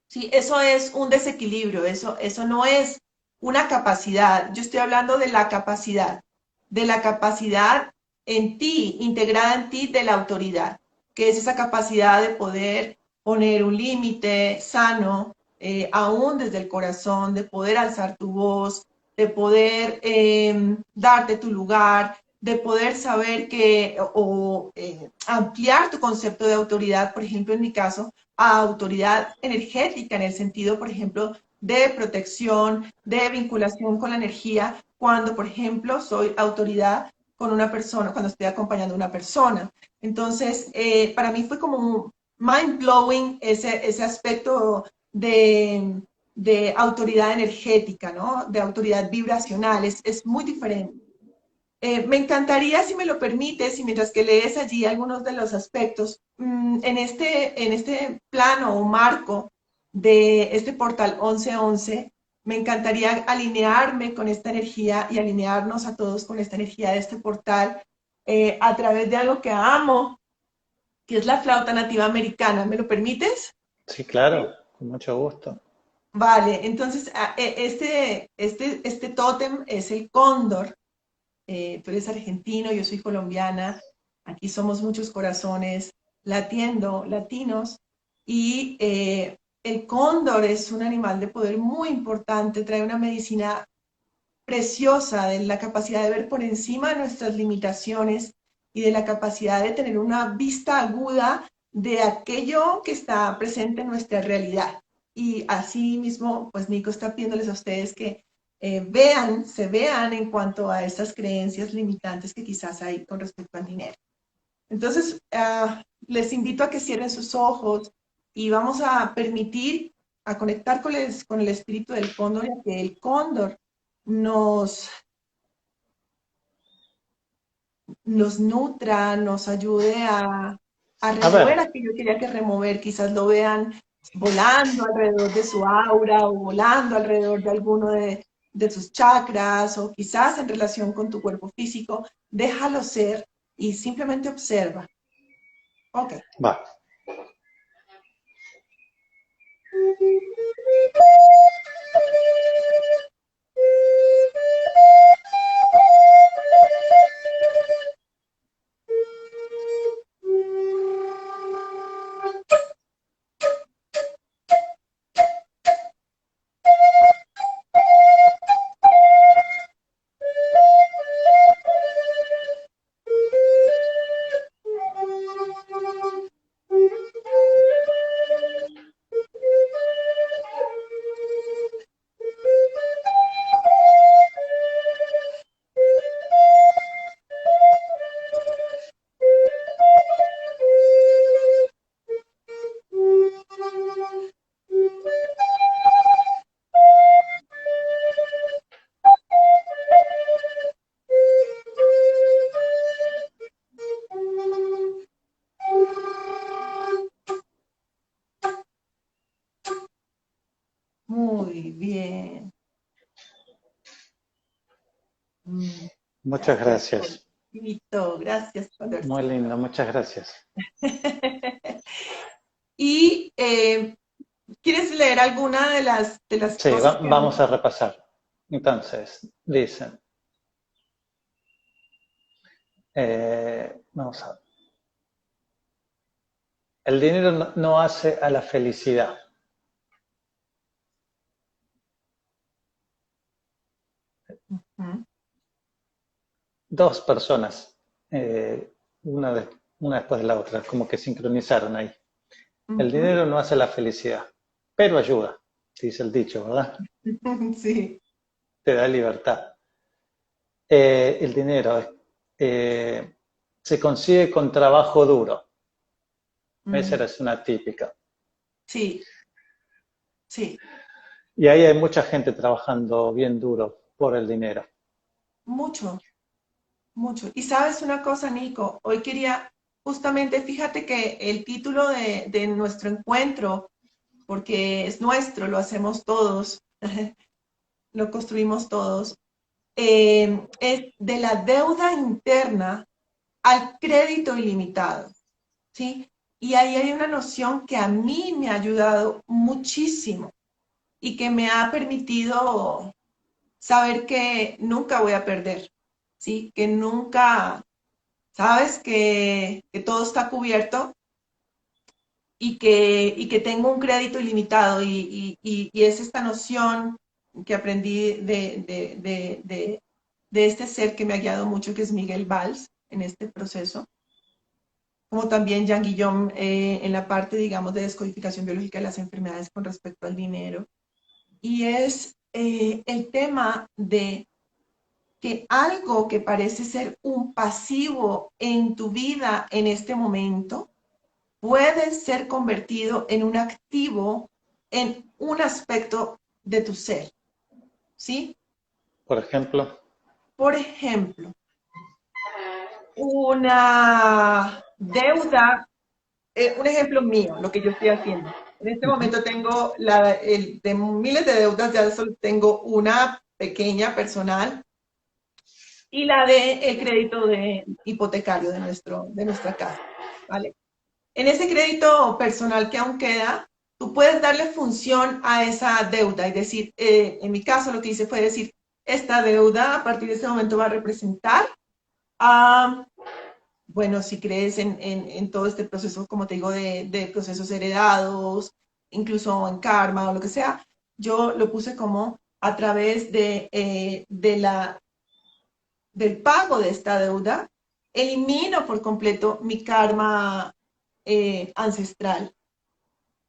¿sí? Eso es un desequilibrio, eso no es una capacidad. Yo estoy hablando de la capacidad en ti, integrada en ti de la autoridad, que es esa capacidad de poder poner un límite sano, aún desde el corazón, de poder alzar tu voz, de poder darte tu lugar, de poder saber que o ampliar tu concepto de autoridad, por ejemplo, en mi caso, a autoridad energética, en el sentido, por ejemplo, de protección, de vinculación con la energía, cuando, por ejemplo, soy autoridad con una persona, cuando estoy acompañando a una persona. Entonces, para mí fue como mind blowing ese aspecto de autoridad energética, ¿no? De autoridad vibracional, es muy diferente. Me encantaría, si me lo permites, y mientras que lees allí algunos de los aspectos, en este plano o marco de este portal 1111, me encantaría alinearme con esta energía y alinearnos a todos con esta energía de este portal a través de algo que amo, que es la flauta nativa americana. ¿Me lo permites? Sí, claro, ¿Sí? con mucho gusto. Vale, entonces este tótem es el cóndor. Tú eres argentino, yo soy colombiana, aquí somos muchos corazones latiendo, latinos, y el cóndor es un animal de poder muy importante, trae una medicina preciosa de la capacidad de ver por encima de nuestras limitaciones y de la capacidad de tener una vista aguda de aquello que está presente en nuestra realidad. Y así mismo, pues Nico está pidiéndoles a ustedes que se vean en cuanto a estas creencias limitantes que quizás hay con respecto al dinero. Entonces, les invito a que cierren sus ojos y vamos a permitir a conectar con el espíritu del cóndor y a que el cóndor nos, nos nutra, nos ayude a A ver, remover aquello que haya que remover. Quizás lo vean volando alrededor de su aura o volando alrededor de alguno de sus chakras o quizás en relación con tu cuerpo físico. Déjalo ser y simplemente observa. Ok. va. Muy bien. Mm, Muchas Gracias, gracias. Condorcito. Gracias, Muy Condorcito. lindo, muchas gracias. Y ¿quieres leer alguna de las Sí, cosas que vamos han... a repasar. Entonces, dicen, vamos a ver. El dinero no hace a la felicidad. ¿Mm? Dos personas, una, una después de la otra, como que sincronizaron ahí. El Ujú. dinero no hace la felicidad, pero ayuda, dice el dicho, ¿verdad? Sí. Te da libertad. El dinero, eh, se consigue con trabajo duro. Esa Mm, es una típica. sí, sí, Y ahí hay mucha gente trabajando bien duro por el dinero. mucho, mucho. Y sabes una cosa, Nico, hoy quería, justamente, fíjate que el título de nuestro encuentro, porque es nuestro, lo hacemos todos, lo construimos todos, es de la deuda interna al crédito ilimitado, ¿sí? Y ahí hay una noción que a mí me ha ayudado muchísimo y que me ha permitido saber que nunca voy a perder, ¿sí? Que nunca, sabes que todo está cubierto y que tengo un crédito ilimitado y es esta noción que aprendí de este ser que me ha guiado mucho, que es Miguel Valls, en este proceso, como también Jan Guillaume en la parte, digamos, de descodificación biológica de las enfermedades con respecto al dinero. Y es el tema de que algo que parece ser un pasivo en tu vida en este momento puede ser convertido en un activo en un aspecto de tu ser, ¿sí? Por ejemplo, Por ejemplo, una deuda, un ejemplo mío, lo que yo estoy haciendo. En este uh-huh. momento tengo de miles de deudas, ya solo tengo una pequeña personal y la de el crédito de hipotecario de nuestra casa, ¿vale? En ese crédito personal que aún queda, tú puedes darle función a esa deuda y decir, en mi caso lo que hice fue decir, esta deuda a partir de este momento va a representar a, bueno, si crees en todo este proceso, como te digo, de procesos heredados, incluso en karma o lo que sea, yo lo puse como a través del pago de esta deuda, elimino por completo mi karma ancestral,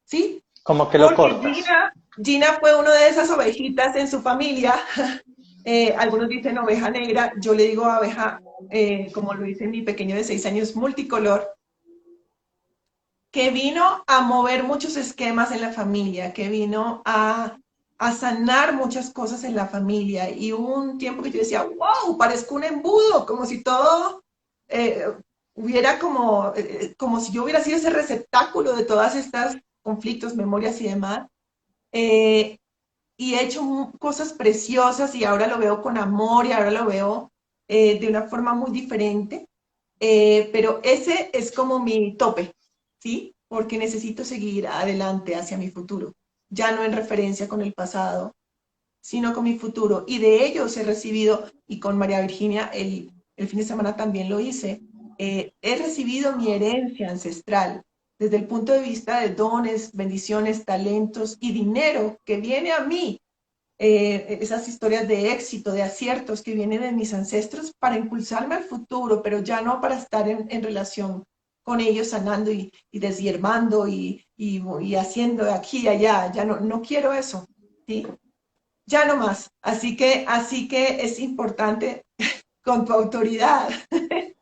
¿sí? Como que lo Porque cortas. Gina fue una de esas ovejitas en su familia. Algunos dicen oveja negra, yo le digo abeja, como lo dice mi pequeño de 6 años, multicolor, que vino a mover muchos esquemas en la familia, que vino a sanar muchas cosas en la familia. Y hubo un tiempo que yo decía, wow, parezco un embudo, como si todo eh, hubiera como si yo hubiera sido ese receptáculo de todas estas conflictos, memorias y demás. Eh, y he hecho cosas preciosas y ahora lo veo con amor y ahora lo veo de una forma muy diferente. Pero ese es como mi tope, ¿sí? Porque necesito seguir adelante hacia mi futuro, ya no en referencia con el pasado, sino con mi futuro. Y de ellos he recibido, y con María Virginia el fin de semana también lo hice, he recibido mi herencia ancestral desde el punto de vista de dones, bendiciones, talentos y dinero que viene a mí, esas historias de éxito, de aciertos que vienen de mis ancestros para impulsarme al futuro, pero ya no para estar en relación con ellos sanando y deshiervando y haciendo de aquí y allá. Ya no, no quiero eso, ¿sí? Ya no más. Así que es importante con tu autoridad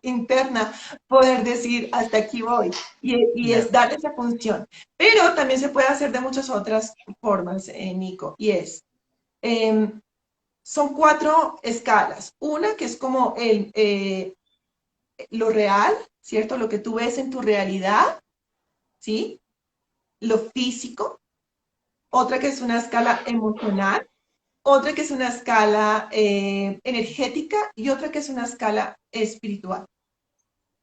interna poder decir hasta aquí voy y Bien. es darle esa función. Pero también se puede hacer de muchas otras formas, Nico, y es eh, son 4 escalas. Una que es como lo real, ¿cierto? Lo que tú ves en tu realidad, ¿sí? Lo físico. Otra que es una escala emocional. Otra que es una escala energética y otra que es una escala espiritual.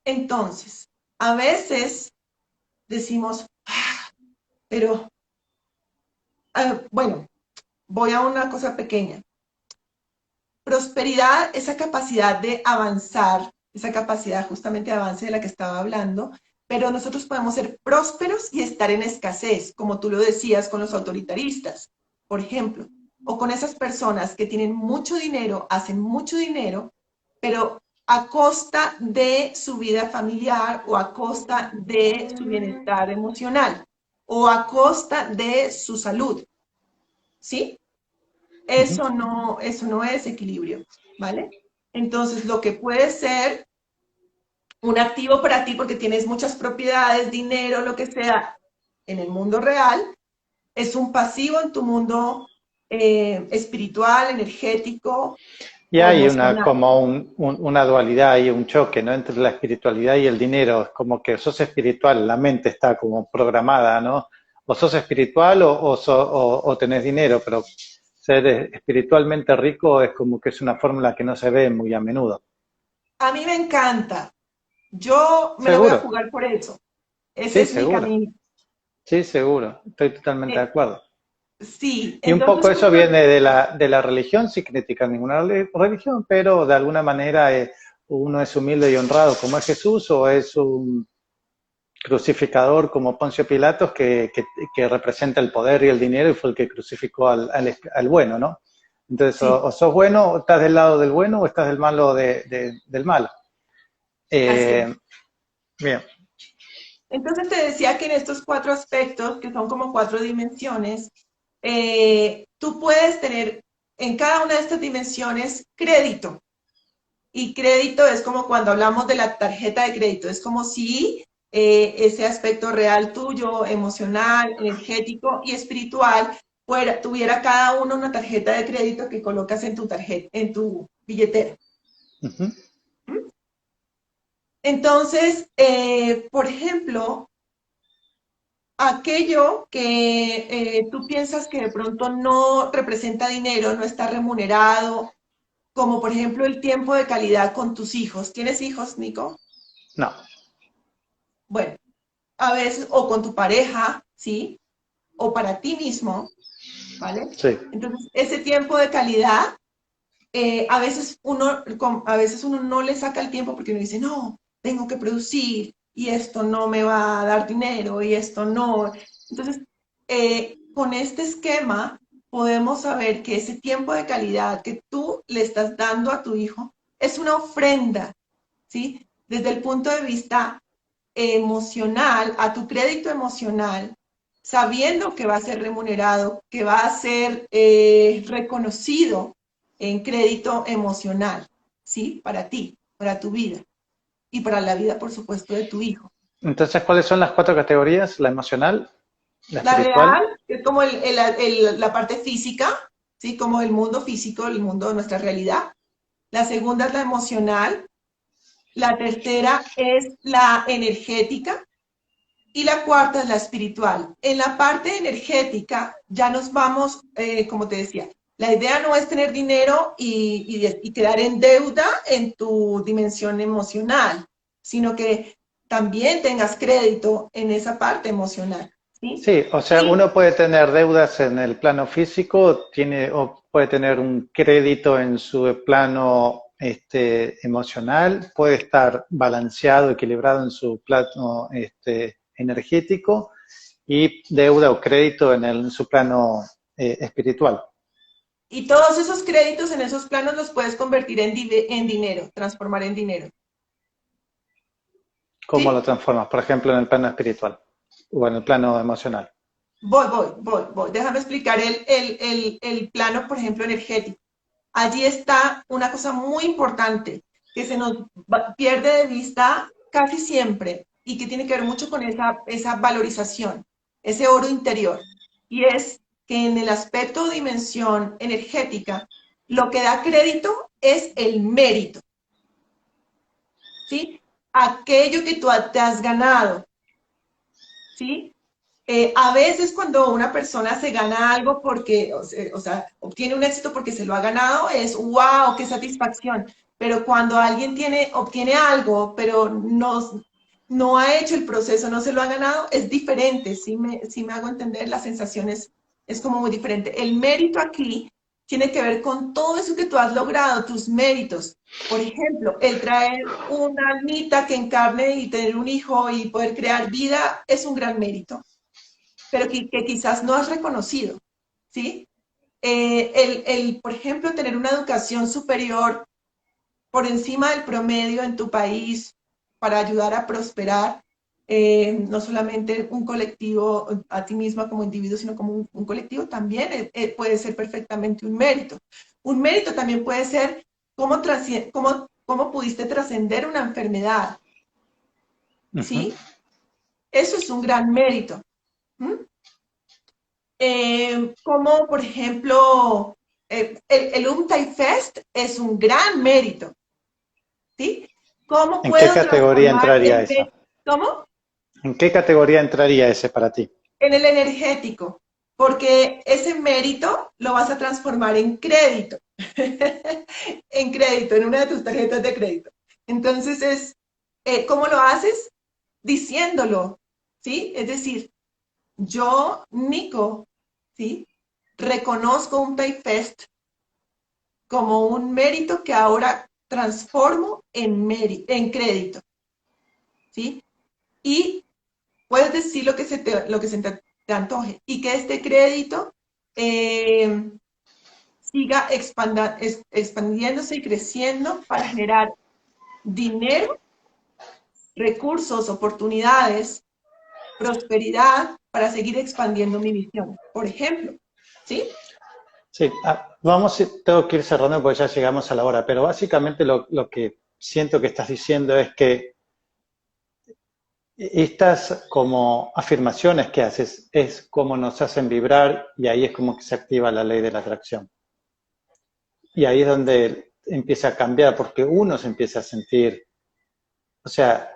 Entonces, a veces decimos, "Ah, pero, bueno, voy a una cosa pequeña. Prosperidad, esa capacidad de avanzar, esa capacidad justamente de avance de la que estaba hablando, pero nosotros podemos ser prósperos y estar en escasez, como tú lo decías con los autoritaristas, por ejemplo, o con esas personas que tienen mucho dinero, hacen mucho dinero, pero a costa de su vida familiar o a costa de su bienestar emocional o a costa de su salud, ¿sí? Uh-huh. Eso no es equilibrio, ¿vale? Entonces, lo que puede ser un activo para ti porque tienes muchas propiedades, dinero, lo que sea, en el mundo real, es un pasivo en tu mundo espiritual, energético Y o hay una, emocional. como una dualidad y un choque, ¿no? Entre la espiritualidad y el dinero. Es como que sos espiritual, la mente está como programada, ¿no? O sos espiritual o tenés dinero, pero ser espiritualmente rico es como que es una fórmula que no se ve muy a menudo. A mí me encanta. Yo me la voy a Seguro, jugar por eso. Ese sí, es mi seguro, camino. sí, seguro, estoy totalmente de Eh, acuerdo. sí, Y un poco entonces eso justo, viene de la religión, sin criticar ninguna religión, pero de alguna manera uno es humilde y honrado como es Jesús o es un crucificador como Poncio Pilatos que representa el poder y el dinero y fue el que crucificó al bueno, ¿no? Entonces, sí, o sos bueno, o estás del lado del bueno, o estás del malo del malo. así es. Eh, bien, Entonces te decía que en estos cuatro aspectos, que son como cuatro dimensiones, tú puedes tener en cada una de estas dimensiones crédito. Y crédito es como cuando hablamos de la tarjeta de crédito, es como si ese aspecto real tuyo, emocional, energético y espiritual, tuviera cada uno una tarjeta de crédito que colocas en tu tarjeta, en tu billetera. uh-huh. Entonces, por ejemplo, aquello que tú piensas que de pronto no representa dinero, no está remunerado, como por ejemplo el tiempo de calidad con tus hijos. ¿Tienes hijos, Nico? No, Bueno, a veces, o con tu pareja, ¿sí? O para ti mismo, ¿vale? sí. Entonces, ese tiempo de calidad, a veces uno no le saca el tiempo porque uno dice, no, tengo que producir y esto no me va a dar dinero y esto no. Entonces, con este esquema podemos saber que ese tiempo de calidad que tú le estás dando a tu hijo es una ofrenda, ¿sí? Desde el punto de vista emocional, a tu crédito emocional, sabiendo que va a ser remunerado, que va a ser reconocido en crédito emocional, ¿sí? Para ti, para tu vida y para la vida, por supuesto, de tu hijo. Entonces, ¿cuáles son las cuatro categorías? La emocional, la La espiritual. real es como la parte física, ¿sí? Como el mundo físico, el mundo de nuestra realidad. La segunda es la emocional. La tercera es la energética. Y la cuarta es la espiritual. En la parte energética ya nos vamos, como te decía, la idea no es tener dinero y quedar en deuda en tu dimensión emocional, sino que también tengas crédito en esa parte emocional, ¿sí? Sí, o sea, Y, uno puede tener deudas en el plano físico, o puede tener un crédito en su plano emocional, puede estar balanceado, equilibrado en su plano energético y deuda o crédito en su plano espiritual. y todos esos créditos en esos planos los puedes convertir en dinero, transformar en dinero, ¿Cómo lo ¿sí? transformas? Por ejemplo, en el plano espiritual o en el plano emocional. Voy. Déjame explicar el plano, por ejemplo, energético. Allí está una cosa muy importante que se nos pierde de vista casi siempre y que tiene que ver mucho con esa valorización, ese oro interior. Y es que en el aspecto o dimensión energética, lo que da crédito es el mérito, ¿sí? Aquello que tú te has ganado, ¿sí? A veces cuando una persona se gana algo porque, o sea, obtiene un éxito porque se lo ha ganado, es wow, qué satisfacción. Pero cuando alguien obtiene algo, pero no ha hecho el proceso, no se lo ha ganado, es diferente. Si me hago entender, la sensación es como muy diferente. El mérito aquí tiene que ver con todo eso que tú has logrado, tus méritos. Por ejemplo, el traer una almita que encarne y tener un hijo y poder crear vida es un gran mérito, pero que quizás no has reconocido, ¿sí? Por ejemplo, tener una educación superior por encima del promedio en tu país para ayudar a prosperar, no solamente un colectivo, a ti misma como individuo, sino como un colectivo, también puede ser perfectamente un mérito. Un mérito también puede ser cómo pudiste trascender una enfermedad, Ujú. ¿sí? Eso es un gran mérito. ¿Mm? Como, por ejemplo, el Untai Fest es un gran mérito, ¿sí? ¿Cómo ¿En qué puedo categoría transformar entraría esa? ¿Cómo? ¿En qué categoría entraría ese para ti? En el energético, porque ese mérito lo vas a transformar en crédito, en crédito, en una de tus tarjetas de crédito. Entonces ¿cómo lo haces? Diciéndolo, ¿sí? Es decir, yo, Nico, ¿sí? Reconozco un PayFest como un mérito que ahora transformo en crédito, ¿sí? Y puedes decir lo que te antoje y que este crédito eh, siga expandiéndose y creciendo para generar dinero, recursos, oportunidades, prosperidad para seguir expandiendo mi visión, por ejemplo, ¿sí? Sí, tengo que ir cerrando porque ya llegamos a la hora, pero básicamente lo que siento que estás diciendo es que estas como afirmaciones que haces es como nos hacen vibrar y ahí es como que se activa la ley de la atracción. Y ahí es donde empieza a cambiar porque uno se empieza a sentir, o sea,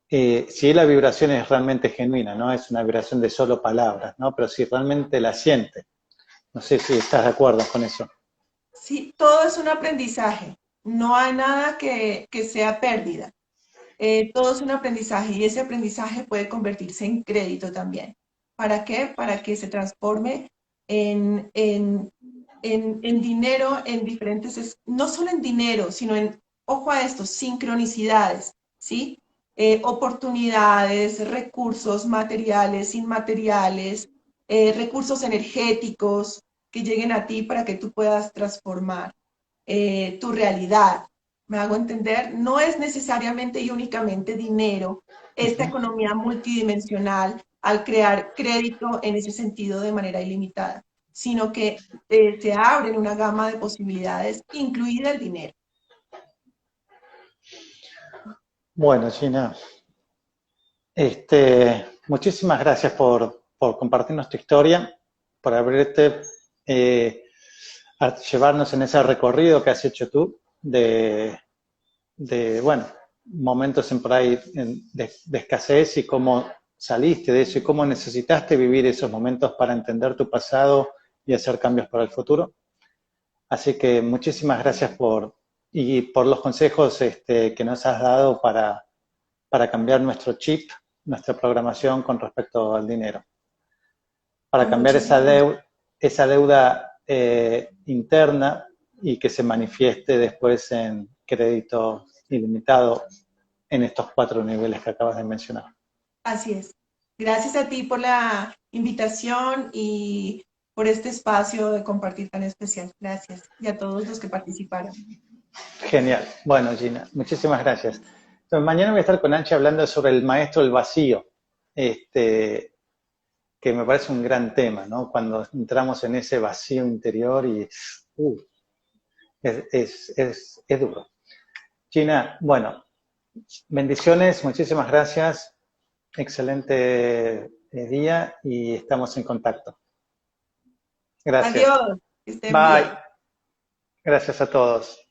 si la vibración es realmente genuina, no es una vibración de solo palabras, ¿no? Pero si realmente la siente. No sé si estás de acuerdo con eso. Sí, todo es un aprendizaje, no hay nada que sea pérdida. Todo es un aprendizaje y ese aprendizaje puede convertirse en crédito también. ¿Para qué? Para que se transforme en, en, en dinero, en diferentes, no solo en dinero, sino en, ojo a esto, sincronicidades, ¿sí? Oportunidades, recursos materiales, inmateriales, recursos energéticos que lleguen a ti para que tú puedas transformar tu realidad. ¿Me hago entender? No es necesariamente y únicamente dinero, esta Ujú. economía multidimensional al crear crédito en ese sentido de manera ilimitada, sino que se abren una gama de posibilidades, incluida el dinero. Bueno, Gina, muchísimas gracias por compartirnos tu historia, por abrirte, a llevarnos en ese recorrido que has hecho tú bueno, momentos en por ahí de escasez y cómo saliste de eso y cómo necesitaste vivir esos momentos para entender tu pasado y hacer cambios para el futuro. Así que muchísimas gracias por los consejos que nos has dado para cambiar nuestro chip, nuestra programación con respecto al dinero, para Con cambiar muchísimo gusto. esa deuda interna y que se manifieste después en crédito ilimitado en estos 4 niveles que acabas de mencionar. Así es. Gracias a ti por la invitación y por este espacio de compartir tan especial. Gracias. Y a todos los que participaron. Genial. Bueno, Gina, muchísimas gracias. Entonces, mañana voy a estar con Anchi hablando sobre el maestro del vacío, que me parece un gran tema, ¿no? Cuando entramos en ese vacío interior y uh, es duro. Gina, bueno, bendiciones, muchísimas gracias, excelente día y estamos en contacto. Gracias. Adiós. Que estén Bye. bien. Gracias a todos.